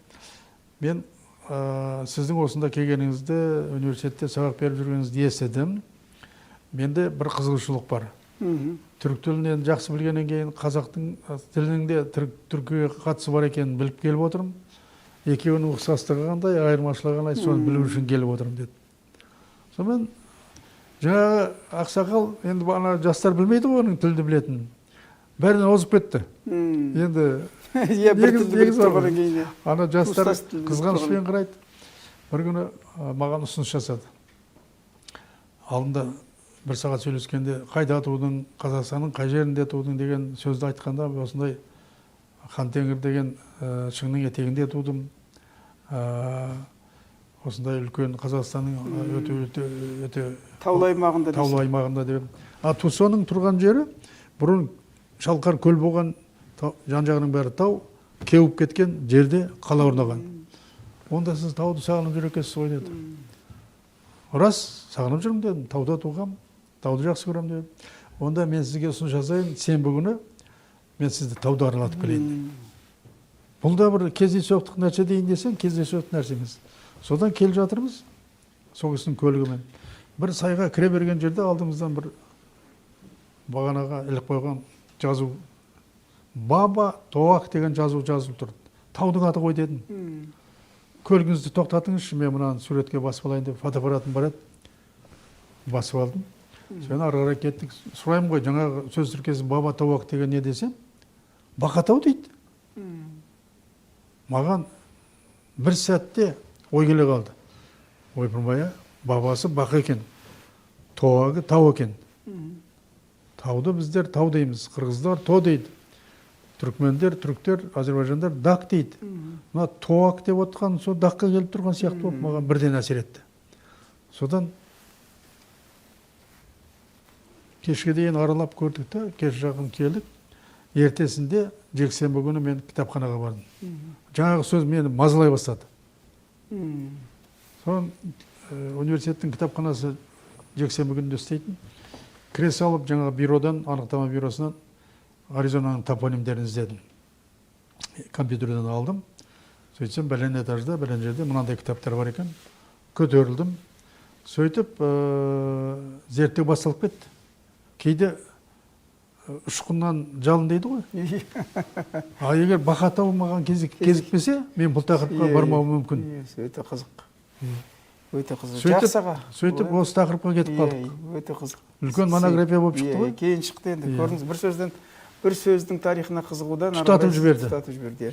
Мен сіздің осында келгеніңізді, университетте сабақ беріп жүргеніңізді естідім. Менде бір қызығушылық бар. Түрік тілін енді жақсы білгеннен кейін қазақтың тілінің де түркіге қатысы бар екенін біліп келіп отырмын. Екеуінің ұқсастығы қандай, айырмашылығы қандай, соны білу үшін келіп отырмын деді. Сонымен жаңағы ақсақал енді бана жастар білмейді ғой оның тілді білетінін. Бәрінен озып кетті. Енді ана жастар қызғанышпен қарайды. Бір күні маған ұсыныс жасады. Алдында 1 сағат сөйлескенде, қайда тудың, Қазақстанның қай жерінде тудың деген сөзді айтқанда, осындай Хантеңір деген шыңның етегінде тудым. Осындай үлкен Қазақстанның өте таулы аймағында деп. Тусоның тұрған жері бұрын Шалқар көл болған, жан-жағының бәрі тау, кеуіп кеткен жерде қала орнаған. Онда сіз тауды сағынып жүр екенсіз ғой деді. Рас, сағынып жүрмін дедім, тауда туғам, тауды жақсы көрем дедім. Онда мен сізге ұсыныс жасайын, сенбі күні мен сізді тауда аралатып келейін. Бұл да бір кездейсоқтық нәрсе дейін десең, кездейсоқтық нәрсе емес. Содан келіп жатырмыз, сол кісінің көлігімен. Бір сайға кіре берген жерде алдымыздан бір бағанаға іліп қойған жазу, Баба Тоақ деген жазу жазылып тұрды. Таудың аты ғой дедім. Көлігіңізді тоқтатыңызшы, мен мынаны суретке басып алайын деп, фотоаппаратым бар еді. Басып алдым. Соны ары қарай кеттік. Сұраймын ғой, жаңағы сөз тіркесі Баба Тоақ деген не десем, Бақатау дейді. Маған бір сәтте ой келе қалды. Ойпырмай, бабасы Бақ екен, Тоағы тау екен. Тауды біздер тау дейміз, қырғыздар то дейді. Түркмендер, түріктер, Азербайжандар дақ дейді. Мына тоақ деп отқан, сол даққа келіп тұрған сияқты болып маған бірден әсер етті. Содан кешке дейін аралап көрдік та, кеш жақын келдік. Ертесінде жексенбі күні мен кітапханаға бардым. Жаңағы сөз мені мазалай бастады. Содан университеттің кітапханасы жексенбі күнінде істейтін. Кіре салып, жаңағы бюродан, анықтама бюросынан Аризонаның топонимдерін іздедім. Компьютерден алдым. Сөйтсем, бәлен этажда, бәлен жерде мынандай кітаптар бар екен. Көтерілдім. Сөйтіп, зерттеу басталып кетті. Кейде ұшқыннан жалын дейді ғой. Егер Бақатау маған кезікпесе, мен бұл тақырыпқа бармауым мүмкін. Өте қызық. Өте қызық. Сөйтіп, осы тақырыпқа кетіп қалдық. Өте қызық. Үлкен монография болып шықты ғой. Кейін шықты енді. Көрдіңіз, бір сөздің тарихына қызығудан тұтатып жіберді.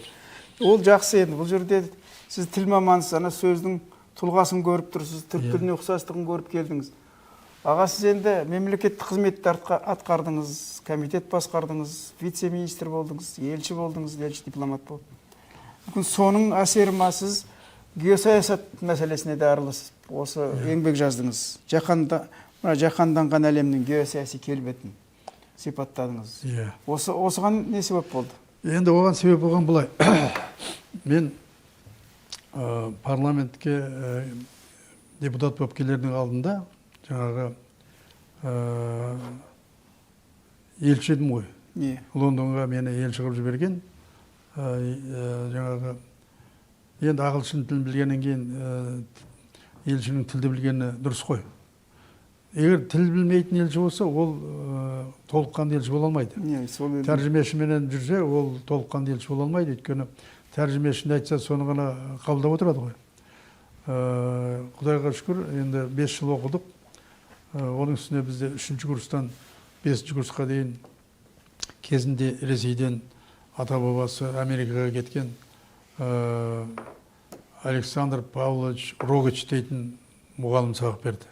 Ол жақсы енді. Бұл жерде Сіз тіл мамансыз, ана сөздің тұлғасын көріп тұрсыз, түрік тіліне ұқсастығын көріп келдіңіз. Аға, сіз енді мемлекеттік қызметті атқардыңыз, комитет басқардыңыз, вице-министр болдыңыз, елші болдыңыз, елші дипломат болды. Мүмкін соның әсері ма, сіз геосаясат мәселесіне де араласып, осы еңбек жаздыңыз. Жаһанданған әлемнің геосаяси келбетін сипаттадыңыз. Осыған не себеп болды? Енді оған себеп болған бұлай. Мен парламентке депутат болып келердің алдында жаңағы елші едім ғой. Лондонға мені елші қылып жіберген. Жаңағы енді ағылшын тілін білгеннен кейін елшінің тілді білгені дұрыс қой. Егер тіл білмейтін елші болса, ол толыққанды елші бола алмайды. Тәржімешіменен жүрсе, ол толыққанды елші бола алмайды. Өйткені тәржімешін айтса, соны ғана қабылдап отырады ғой. Құдайға шүкір, енді 5 жыл оқыдық. Оның үстіне бізде 3-ші курстан 5-ші курсқа дейін кезінде Ресейден ата-бабасы Америкаға кеткен Александр Павлович Рогач дейтін мұғалім сабақ берді.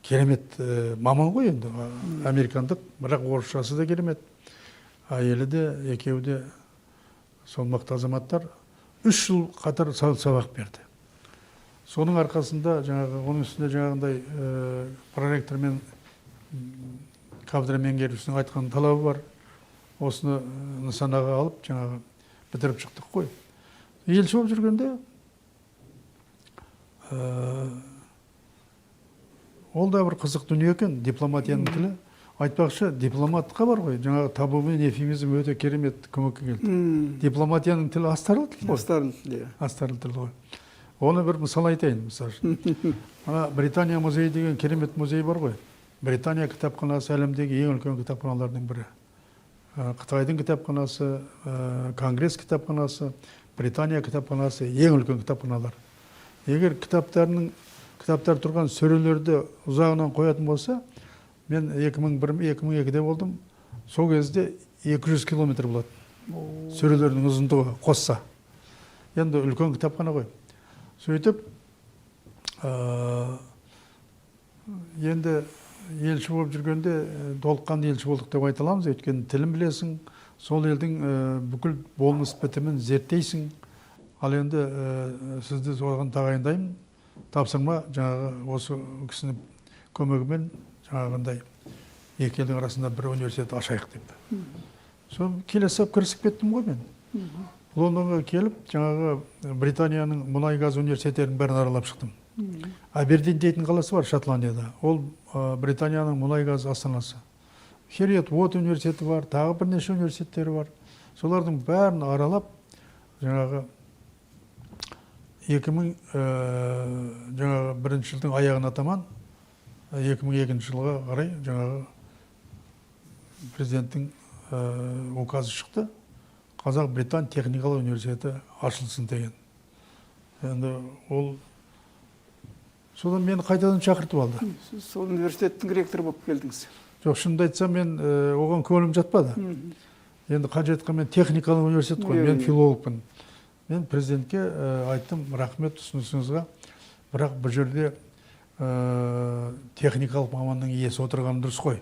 Керемет маман ғой енді, американдық, бірақ орысшасы да керемет. Әйелі де, екеуі де сол мықты азаматтар 3 жыл қатар сабақ берді. Соның арқасында оның үстінде жаңағындай проректор мен кафедра меңгерушісінің айтқан талабы бар. Осыны нысанаға алып, жаңағы бітіріп шықтық қой. Елші болып жүргенде ол да бір қызық дүние екен, дипломатияның тілі. Айтпақшы, дипломатқа бар ғой, жаңағы табу мен эвфемизм өте керемет көмекке келді. Дипломатияның тілі астарлы тіл ғой. Астарлы тіл ғой. Оны бір мысал айтайын, мысал үшін. Британия музейі деген керемет музей бар ғой. Британия кітапханасы әлемдегі ең үлкен кітапханалардың бірі. Қытайдың кітапханасы, Конгресс кітапханасы, Британия кітапханасы ең үлкен кітапханалар. Егер кітаптар тұрған сөрелерді ұзағынан қоятын болса, мен 2001-2002-де болдым. Сол кезде 200 километр болады. Сөрелердің ұзындығы қосса. Енді үлкен кітапхана ғой. Сөйтіп, енді елші болып жүргенде толыққанды елші болдық деп айта аламыз. Өйткені тілін білесің, сол елдің бүкіл болмыс бітімін зерттейсің. Ал енді сізді соған тағайындаймын. Тапсырма жаңағы осы кісінің көмегімен жаңағындай екі елдің арасында бір университет ашайық деп. Сол келесі кірісіп кеттім ғой мен. Лондонға келіп, жаңағы Британияның мұнай-газ университеттерінің бәрін аралап шықтым. Абердин дейтін қаласы бар Шотландияда. Ол Британияның мұнай-газ астанасы. Хериет Уот университеті бар, тағы бірнеше университеттері бар. Солардың бәрін аралап, жаңағы 2001 жылдың аяғына таман 2002 жылға қарай жаңағы президенттің указы шықты. Қазақ-Британ техникалық университеті ашылсын деген. Енді ол содан мені қайтадан шақыртып алды. Сіз сол университеттің ректоры болып келдіңіз. Жоқ, шынымды айтсам, мен оған көңілім жатпады. Енді қажетқа мен техникалық университет қой, мен филологпын. Мен президентке айттым, рахмет ұсынысыңызға, бірақ бұл жерде техникалық маманның иесі отырғаны дұрыс қой.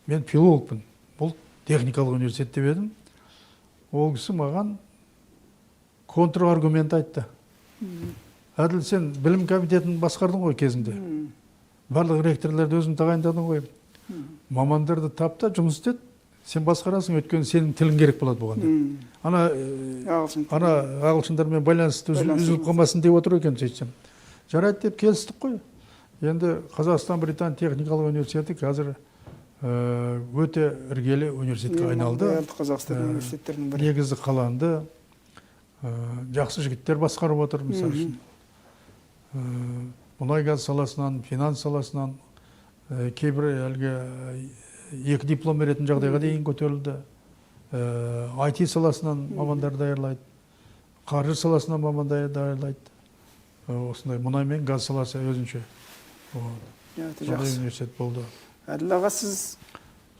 Мен филологпын, бұл техникалық университет деп едім. Ол кісі маған контраргумент айтты. Әділ, сен білім комитетін басқардың ғой кезінде. Барлық ректорларды өзің тағайындадың ғой. Мамандарды тапта, жұмыс істет, сен басқарасың, өйткені сенің тілің керек болады болғанда. Ана ағылшындармен байланысты үзіліп қалмасын деп отыр екен, сөйтсем. Жарайды деп келістік қой. Енді Қазақстан-Британ техникалық университеті қазір өте іргелі университетке айналды. Негізі қаланды. Жақсы жігіттер басқарып отыр, мысалы үшін. Мұнай-газ саласынан, финанс саласынан кейбір әлгі 2 диплом беретін жағдайға дейін көтерілді. IT саласынан мамандар даярлайды. Қаржы саласынан мамандар даярлайды. Осындай мұнай мен газ саласы өзінше. Сондай университет болды. Әділ аға, сіз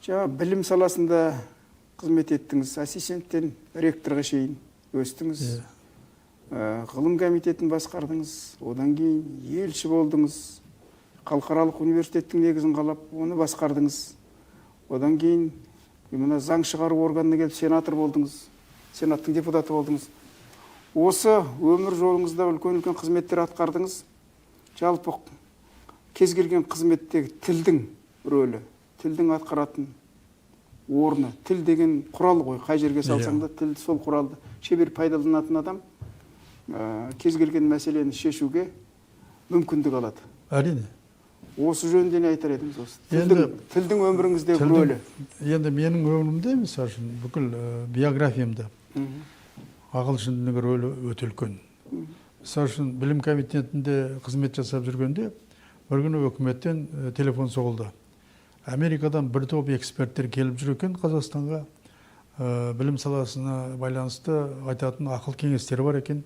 білім саласында қызмет еттіңіз, ассистенттен ректорға шейін өстіңіз. ғылым комитетін басқардыңыз, одан кейін елші болдыңыз, халықаралық университеттің негізін қалап, оны басқардыңыз. Одан кейін мына заң шығару органына келіп сенатор болдыңыз, сенаттың депутаты болдыңыз. Осы өмір жолыңызда үлкен қызметтер атқардыңыз. Жалпы кез келген қызметтегі тілдің рөлі, тілдің атқаратын орны, тіл деген құрал ғой, қай жерге салсаң да тіл сол құралды шебер пайдаланатын адам кез келген мәселені шешуге мүмкіндік алады. Әрине. Осы жөнінде не айтар едіңіз осы? Тілдің өміріңіздегі рөлі. Енді менің өмірімде, мысалы үшін, бүкіл биографиямда ағылшын тілінің рөлі өте үлкен. Мысалы үшін, білім комитетінде қызмет жасап жүргенде, бір күні өкіметтен телефон соғылды. Америкадан бір топ эксперттер келіп жүр екен Қазақстанға, білім саласына байланысты айтатын ақыл кеңестері бар екен.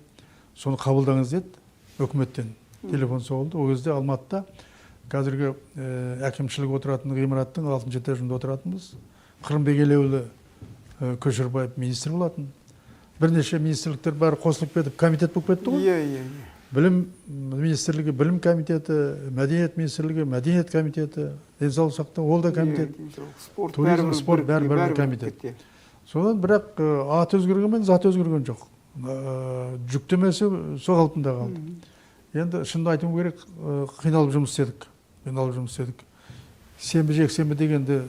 Соны қабылдаңыз деді, өкіметтен телефон соғылды. Ол кезде Алматыда қазіргі әкімшілік отыратын ғимараттың 6-шы этажында отыратынбыз. Қырымбек Елеулі Көшербаев министр болатын. Бірнеше министрліктер бәрі қосылып кетіп, комитет болып кетті ғой. Білім министрлігі, білім комитеті, мәдениет министрлігі, мәдениет комитеті, денсаулық сақтау, ол да комитет. Туризм, спорт бәрі комитет. Содан бірақ ат өзгергенмен зат өзгерген жоқ. Жүктемесі сол қалпында қалды. Енді шынды айтуым керек, қиналып жұмыс істедік. Сенбі жексенбі дегенде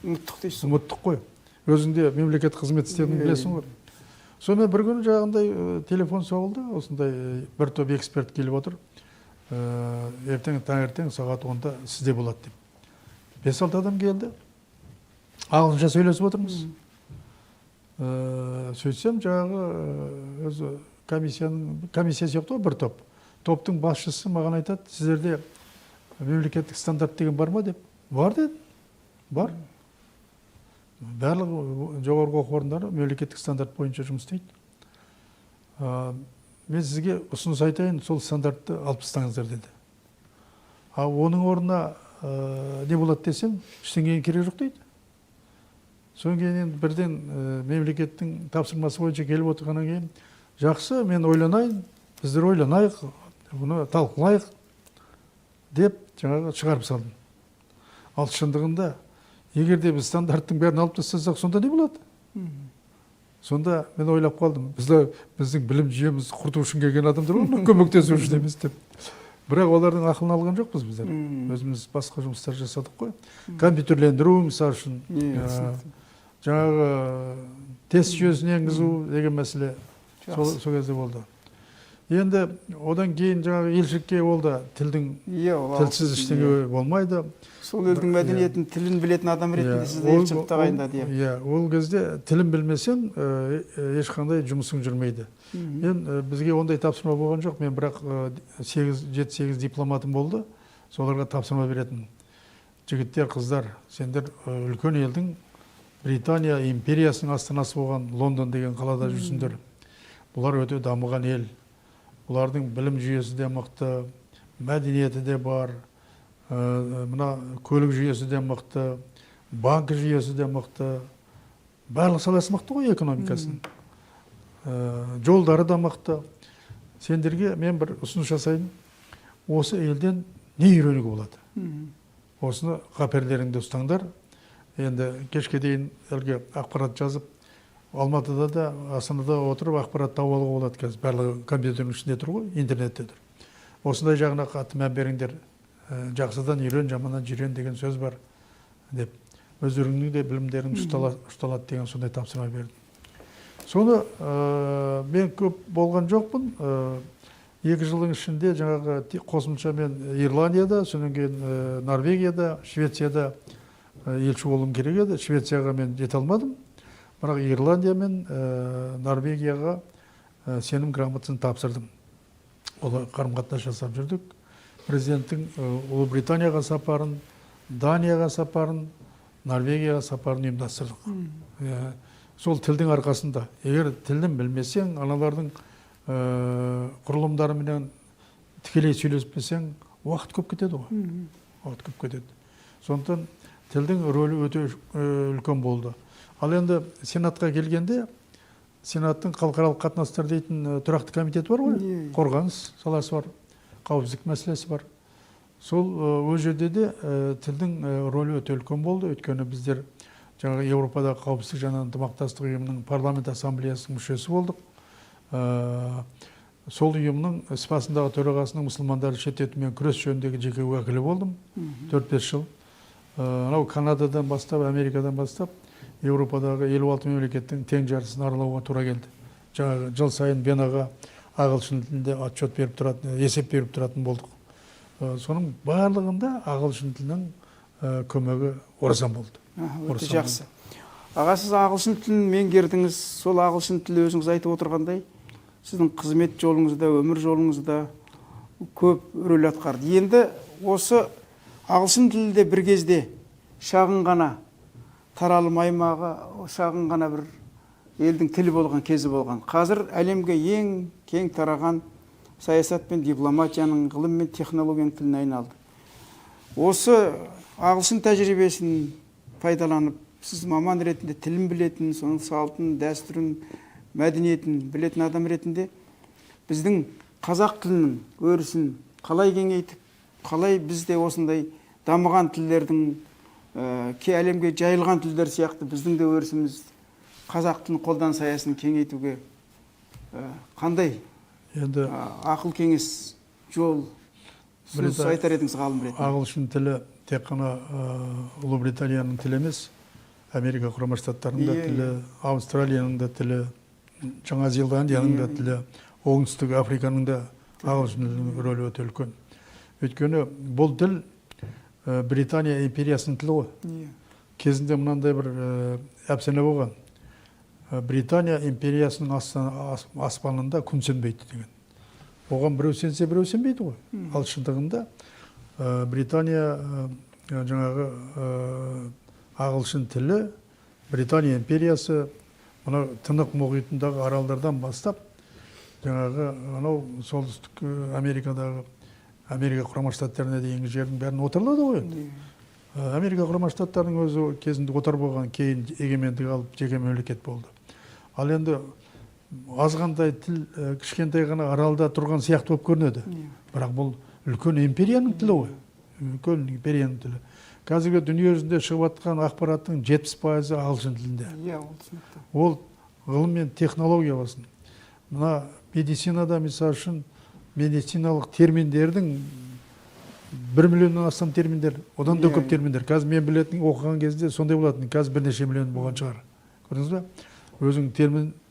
ұмыттық дейсіз. Ұмыттық қой. Өзіңде мемлекет қызмет істедің білесің ғой. Сонымен бір күні жағындай телефон соғылды, осындай бір топ эксперт келіп отыр. Ертең таңертең сағат 10-да сізде болады деп. 5-6 адам келді. Ағылшынша сөйлесіп отырмыз. Сөйтсем жаңағы өзі комиссия сияқты бір топ. Топтың басшысы маған айтады, сіздерде мемлекеттік стандарт деген бар ма деп. Бар деді. Бар. Барлық жоғарғы оқу орындары мемлекеттік стандарт бойынша жұмыс істейді. Мен сізге ұсыныс айтайын, сол стандартты алып тастаңыздар деді. Оның орнына не болады десем, ештеңеге керек жоқ дейді. Содан кейін бірден мемлекеттің тапсырмасы бойынша келіп отырғаннан кейін, жақсы, мен ойланайын, біздер ойланайық, бұны талқылайық деп жаңағы шығарып салдым. Ал шындығында, егер де біз стандарттың бәрін алып тастасақ, сонда не болады? Сонда мен ойлап қалдым, біздің білім жүйеміз құрту үшін келген адамдар ғой, көмектесу үшін емес деп. Бірақ олардың ақылын алған жоқпыз біздер. Өзіміз басқа жұмыстар жасадық қой. Компьютерлендіру, мысалы үшін, жаңағы тест жүйесін енгізу деген мәселе сол кезде болды. Енді одан кейін жаңағы елшілікке ол да тілдің тілсіз ештеңе болмайды. Сол елдің мәдениетін, тілін білетін адам ретінде сізді елшілік тағайындады. Ол кезде тілін білмесең, ешқандай жұмысың жүрмейді. Бізге ондай тапсырма болған жоқ. Мен бірақ 7-8 дипломатым болды. Соларға тапсырма беретін. Жігіттер, қыздар, сендер үлкен елдің Британия империясының астанасы болған Лондон деген қалада жүрсіңдер. Бұлар өте дамыған ел. Бұлардың білім жүйесі де мықты, мәдениеті де бар, мына көлік жүйесі де мықты, банк жүйесі де мықты, барлық саласы мықты ғой экономикасының. Жолдары да мықты. Сендерге мен бір ұсыныс жасайын, осы елден не үйренуге болады? Осыны қаперлеріңді ұстаңдар. Енді кешке дейін әлгі ақпарат жазып, Алматыда да, Астанада отырып ақпарат тауып алуға болады қазір. Барлығы компьютердің ішінде тұр ғой, интернетте тұр. Осындай жағына қатты мән беріңдер. Жақсыдан үйрен, жаманнан жирен деген сөз бар деп. Өздеріңнің де білімдерің ұшталады деген сондай тапсырма бердім. Соны мен көп болған жоқпын. 2 жылдың ішінде жаңағы қосымша мен Ирландияда, содан кейін Норвегияда, Швецияда елші болуым керек еді. Швецияға мен жете алмадым. Бірақ Ирландия мен Норвегияға сенім грамотасын тапсырдым. Олар қарым-қатынас жасап жүрдік. Президенттің Ұлыбританияға сапарын, Данияға сапарын, Норвегияға сапарын ұйымдастырдық. Сол тілдің арқасында. Егер тілін білмесең, аналардың құрылымдарымен тікелей сөйлеспесең, уақыт көп кетеді ғой. Уақыт көп кетеді. Сондықтан тілдің рөлі өте үлкен болды. Ал енді Сенатқа келгенде, Сенаттың халықаралық қатынастар дейтін тұрақты комитеті бар ғой, қорғаныс саласы бар, қауіпсіздік мәселесі бар. Сол өз жерде де тілдің рөлі өте үлкен болды. Өйткені біздер жаңағы Еуропадағы қауіпсіздік және ынтымақтастық ұйымының парламент ассамблеясының мүшесі болдық. Сол ұйымның іс басындағы төрағасының мұсылмандарды шеттетумен күрес жөніндегі жеке уәкілі болдым 4-5 жыл. Анау Канададан бастап, Америкадан бастап Еуропадағы 56 мемлекеттің тең жартысын аралауға тура келді. Жаңағы жыл сайын Венаға ағылшын тілінде отчет беріп тұратын, есеп беріп тұратын болдық. Соның барлығында ағылшын тілінің көмегі орасан болды. Өте жақсы. Аға, сіз ағылшын тілін меңгердіңіз. Сол ағылшын тілі өзіңіз айтып отырғандай, сіздің қызмет жолыңызда, өмір жолыңызда көп рөл атқарды. Енді осы ағылшын тілі де бір кезде шағын ғана таралым аймағы, шағын ғана бір елдің тілі болған кезі болған. Қазір әлемге ең кең тараған саясат пен дипломатияның, ғылым мен технологияның тіліне айналды. Осы ағылшын тәжірибесін пайдаланып, сіз маман ретінде тілін білетін, соның салтын, дәстүрін, мәдениетін білетін адам ретінде біздің қазақ тілінің өрісін қалай кеңейтіп, қалай бізде осындай дамыған тілдердің әлемге жайылған тілдер сияқты біздің де өрісіміз қазақ тілін қолданыс аясын кеңейтуге қандай енді ақыл кеңес жол сөз айтар едіңіз ғалым ретінде? Ағылшын тілі тек қана Ұлыбританияның тілі емес, Америка құрама штаттарының да тілі, Австралияның да тілі, Жаңа Зеландияның да тілі, Оңтүстік Африканың да ағылшын тілінің рөлі өте үлкен. Өйткені бұл тіл Британия империясының тілі ғой. Кезінде мынандай бір әпсәне болған. Британия империясының аспанында күн сөнбейді деген. Оған біреу сенсе, біреу сенбейді ғой. Ал шындығында Британия жаңағы ағылшын тілі, Британия империясы мына Тынық мұхитындағы аралдардан бастап жаңағы анау солтүстік Америкадағы Америка құрама штаттарына дейінгі жердің бәрін отарлады ғой. Америка құрама штаттарының өзі кезінде отар болған, кейін егемендік алып жеке мемлекет болды. Ал енді азғандай тіл кішкентай ғана аралда тұрған сияқты болып көрінеді. Бірақ бұл үлкен империяның тілі ғой. Үлкен империяның тілі. Қазіргі дүние жүзінде шығып жатқан ақпараттың 70% ағылшын тілінде. Ол ғылым мен технология болсын. Мына медицинада мысалы үшін медициналық терминдердің 1 миллионнан астам терминдер, одан да көп терминдер. Қазір мен білетін оқыған кезде сондай болатын, қазір бірнеше миллион болған шығар. Көрдіңіз бе? Өзің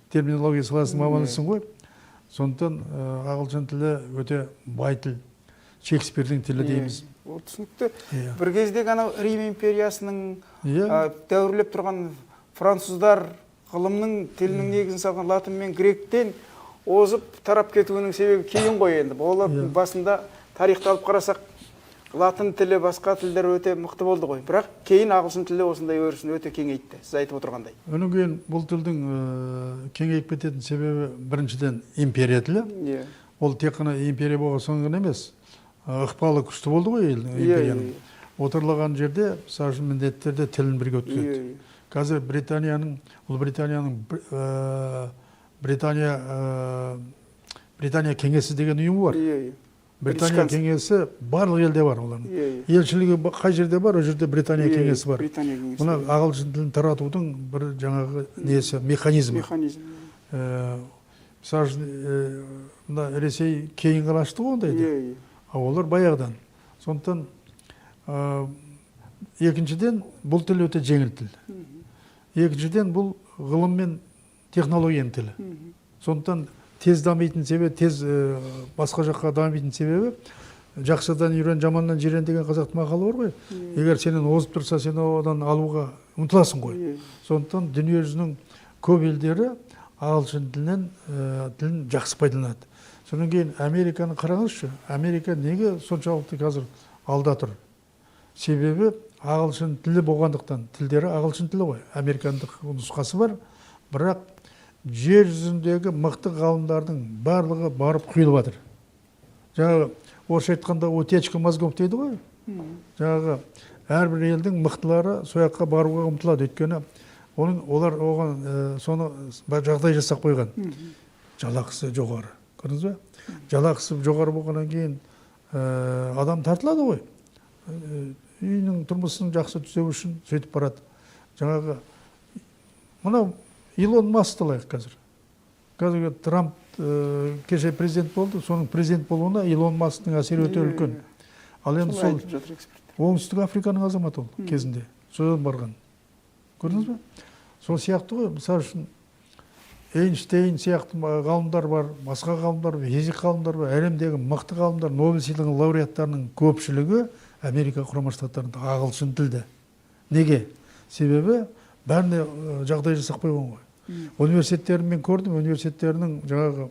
терминология саласының маманысың ғой. Сондықтан ағылшын тілі өте бай тіл. Шекспирдің тілі дейміз. Ол түсінікті. Бір кезде ғана Рим империясының дәуірлеп тұрған француздар ғылымның тілінің негізін салған латын мен гректен озып тарап кетуінің себебі кейін ғой енді. Олар басында тарихты алып қарасақ, латын тілі, басқа тілдер өте мықты болды ғой. Бірақ кейін ағылшын тілі осындай өрісін өте кеңейтті, сіз айтып отырғандай. Өнен кейін бұл тілдің кеңейіп кететін себебі біріншіден империя тілі. Ол тек қана империя болған соң ғана емес, ықпалы күшті болды ғой империяның. Отырлаған жерде, мысалы үшін міндеттерде тілін бірге өткізеді. Қазір Ұлыбританияның Британия кеңесі деген ұйым бар. Британия кеңесі барлық елде бар олардың. Елшілігі қай жерде бар, о жерде Британия кеңесі бар. Бұны ағылшын тілін таратудың бір жаңағы несі, механизмі. Мысалы үшін, Ресей кейін ғана ашты ғой ондайды. Олар баяғыдан. Сондықтан екіншіден бұл тіл өте жеңіл тіл. Екіншіден бұл ғылым мен технологияның тілі. Сондықтан тез дамитын себебі, тез басқа жаққа дамитын себебі, жақсыдан үйрен, жаманнан жирен деген қазақтың мақалы бар ғой. Егер сенен озып тұрса, сен одан алуға ұмтыласың ғой. Сондықтан дүние жүзінің көп елдері ағылшын тілін жақсы пайдаланады. Содан кейін Американы қараңызшы. Америка неге соншалықты қазір алда тұр? Себебі ағылшын тілі болғандықтан, тілдері ағылшын тілі ғой. Американдық нұсқасы бар, бірақ жер жүзіндегі мықты ғалымдардың барлығы барып құйылып жатыр. Жаңағы орысша айтқанда утечка мозгов дейді ғой. Жаңағы әрбір елдің мықтылары сояққа баруға ұмтылады. Өйткені Олар оған соны жағдай жасап қойған. Жалақысы жоғары. Көрдіңіз бе? Жалақысы жоғары болғаннан кейін адам тартылады ғой. Үйінің тұрмысын жақсы түзеу үшін сөйтіп барады. Жаңағы мынау Илон Маск алайық қазір. Қазіргі Трамп кеше президент болды, соның президент болуына Илон Масктың әсері өте үлкен. Ал енді сол оңтүстік Африканың азаматы ол кезінде. Содан барған. Көрдіңіз бе? Сол сияқты ғой, мысалы үшін Эйнштейн сияқты ғалымдар бар, басқа ғалымдар бар, физик ғалымдар бар, әлемдегі мықты ғалымдар, Нобель сыйлығының лауреаттарының көпшілігі Америка құрама штаттарында ағылшын тілді. Неге? Себебі бәріне жағдай жасап қойған ғой. Университеттерін мен көрдім, университеттерінің жаңағы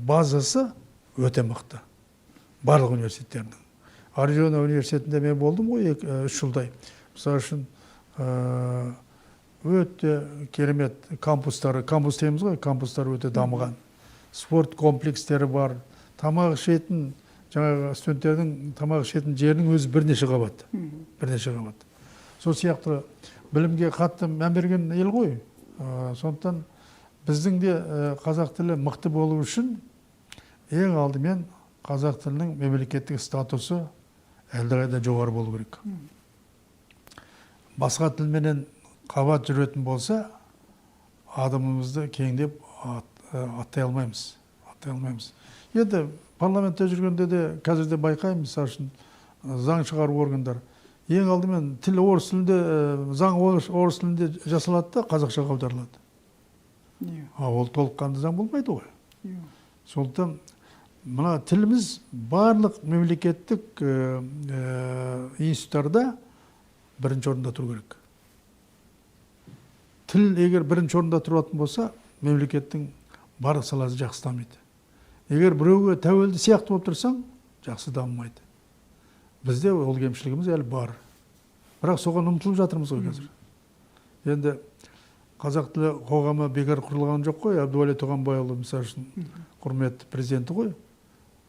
базасы өте мықты. Барлық университеттерінің. Аризона университетінде мен болдым ғой 3 жылдай. Мысалы үшін өте керемет кампустары, кампус дейміз ғой, кампустары өте дамыған. Спорт комплекстері бар. Тамақ ішетін, жаңағы студенттердің тамақ ішетін жерінің өзі бірнеше қабат. Бірнеше қабат. Сол сияқты білімге қатты мән берген ел ғой. Сондықтан біздің де қазақ тілі мықты болу үшін ең алдымен қазақ тілінің мемлекеттік статусы әлдеқайда жоғары болу керек. Басқа тілменен қабат жүретін болса, адамымызды кеңдеп аттай алмаймыз. Енді парламентте жүргенде де қазірде байқаймыз, мысалы үшін заң шығару органдар. Ең алдымен тіл орыс тілінде, заң орыс тілінде жасалады да қазақша аударылады. Ол толыққанды заң болмайды ғой. Сондықтан мына тіліміз барлық мемлекеттік институттарда бірінші орында тұру керек. Тіл егер бірінші орында тұратын болса, мемлекеттің барлық саласы жақсы дамиды. Егер біреуге тәуелді сияқты болып тұрсаң, жақсы дамымайды. Бізде ол кемшілігіміз әлі бар. Бірақ соған ұмтылып жатырмыз ғой қазір. Енді қазақ тілі қоғамы бекар құрылған жоқ қой. Әбдуәли Тоғанбайұлы, мысалы үшін, құрметті президенті ғой.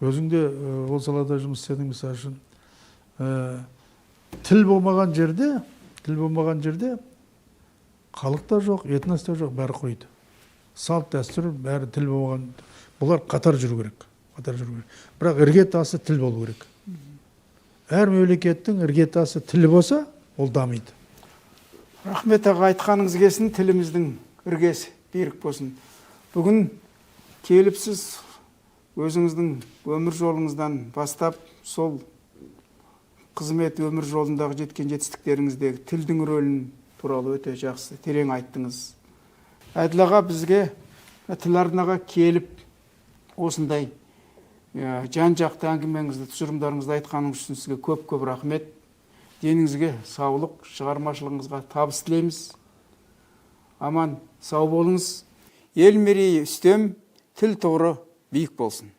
Өзің де ол салада жұмыс істедің, мысалы үшін. Тіл болмаған жерде халық та жоқ, этнос та жоқ, бәрі құриды. Салт дәстүр бәрі тіл болмаған. Бұлар қатар жүру керек. Бірақ іргетасы тіл болу керек. Әр мемлекеттің іргетасы тілі болса, ол дамиды. Рахмет аға, айтқаныңыз келсін, тіліміздің іргесі берік болсын. Бүгін келіпсіз өзіңіздің өмір жолыңыздан бастап, сол қызмет өмір жолындағы жеткен жетістіктеріңіздегі тілдің рөлін туралы өте жақсы, терең айттыңыз. Әділ аға бізге тіл арнаға келіп, осындай жан-жақты әңгімеңізді, тұжырымдарыңызды айтқаныңыз үшін сізге көп-көп рахмет. Деніңізге саулық, шығармашылығыңызға табыс тілейміз. Аман, сау болыңыз. Ел мерейі үстем, тіл тұғыры биік болсын.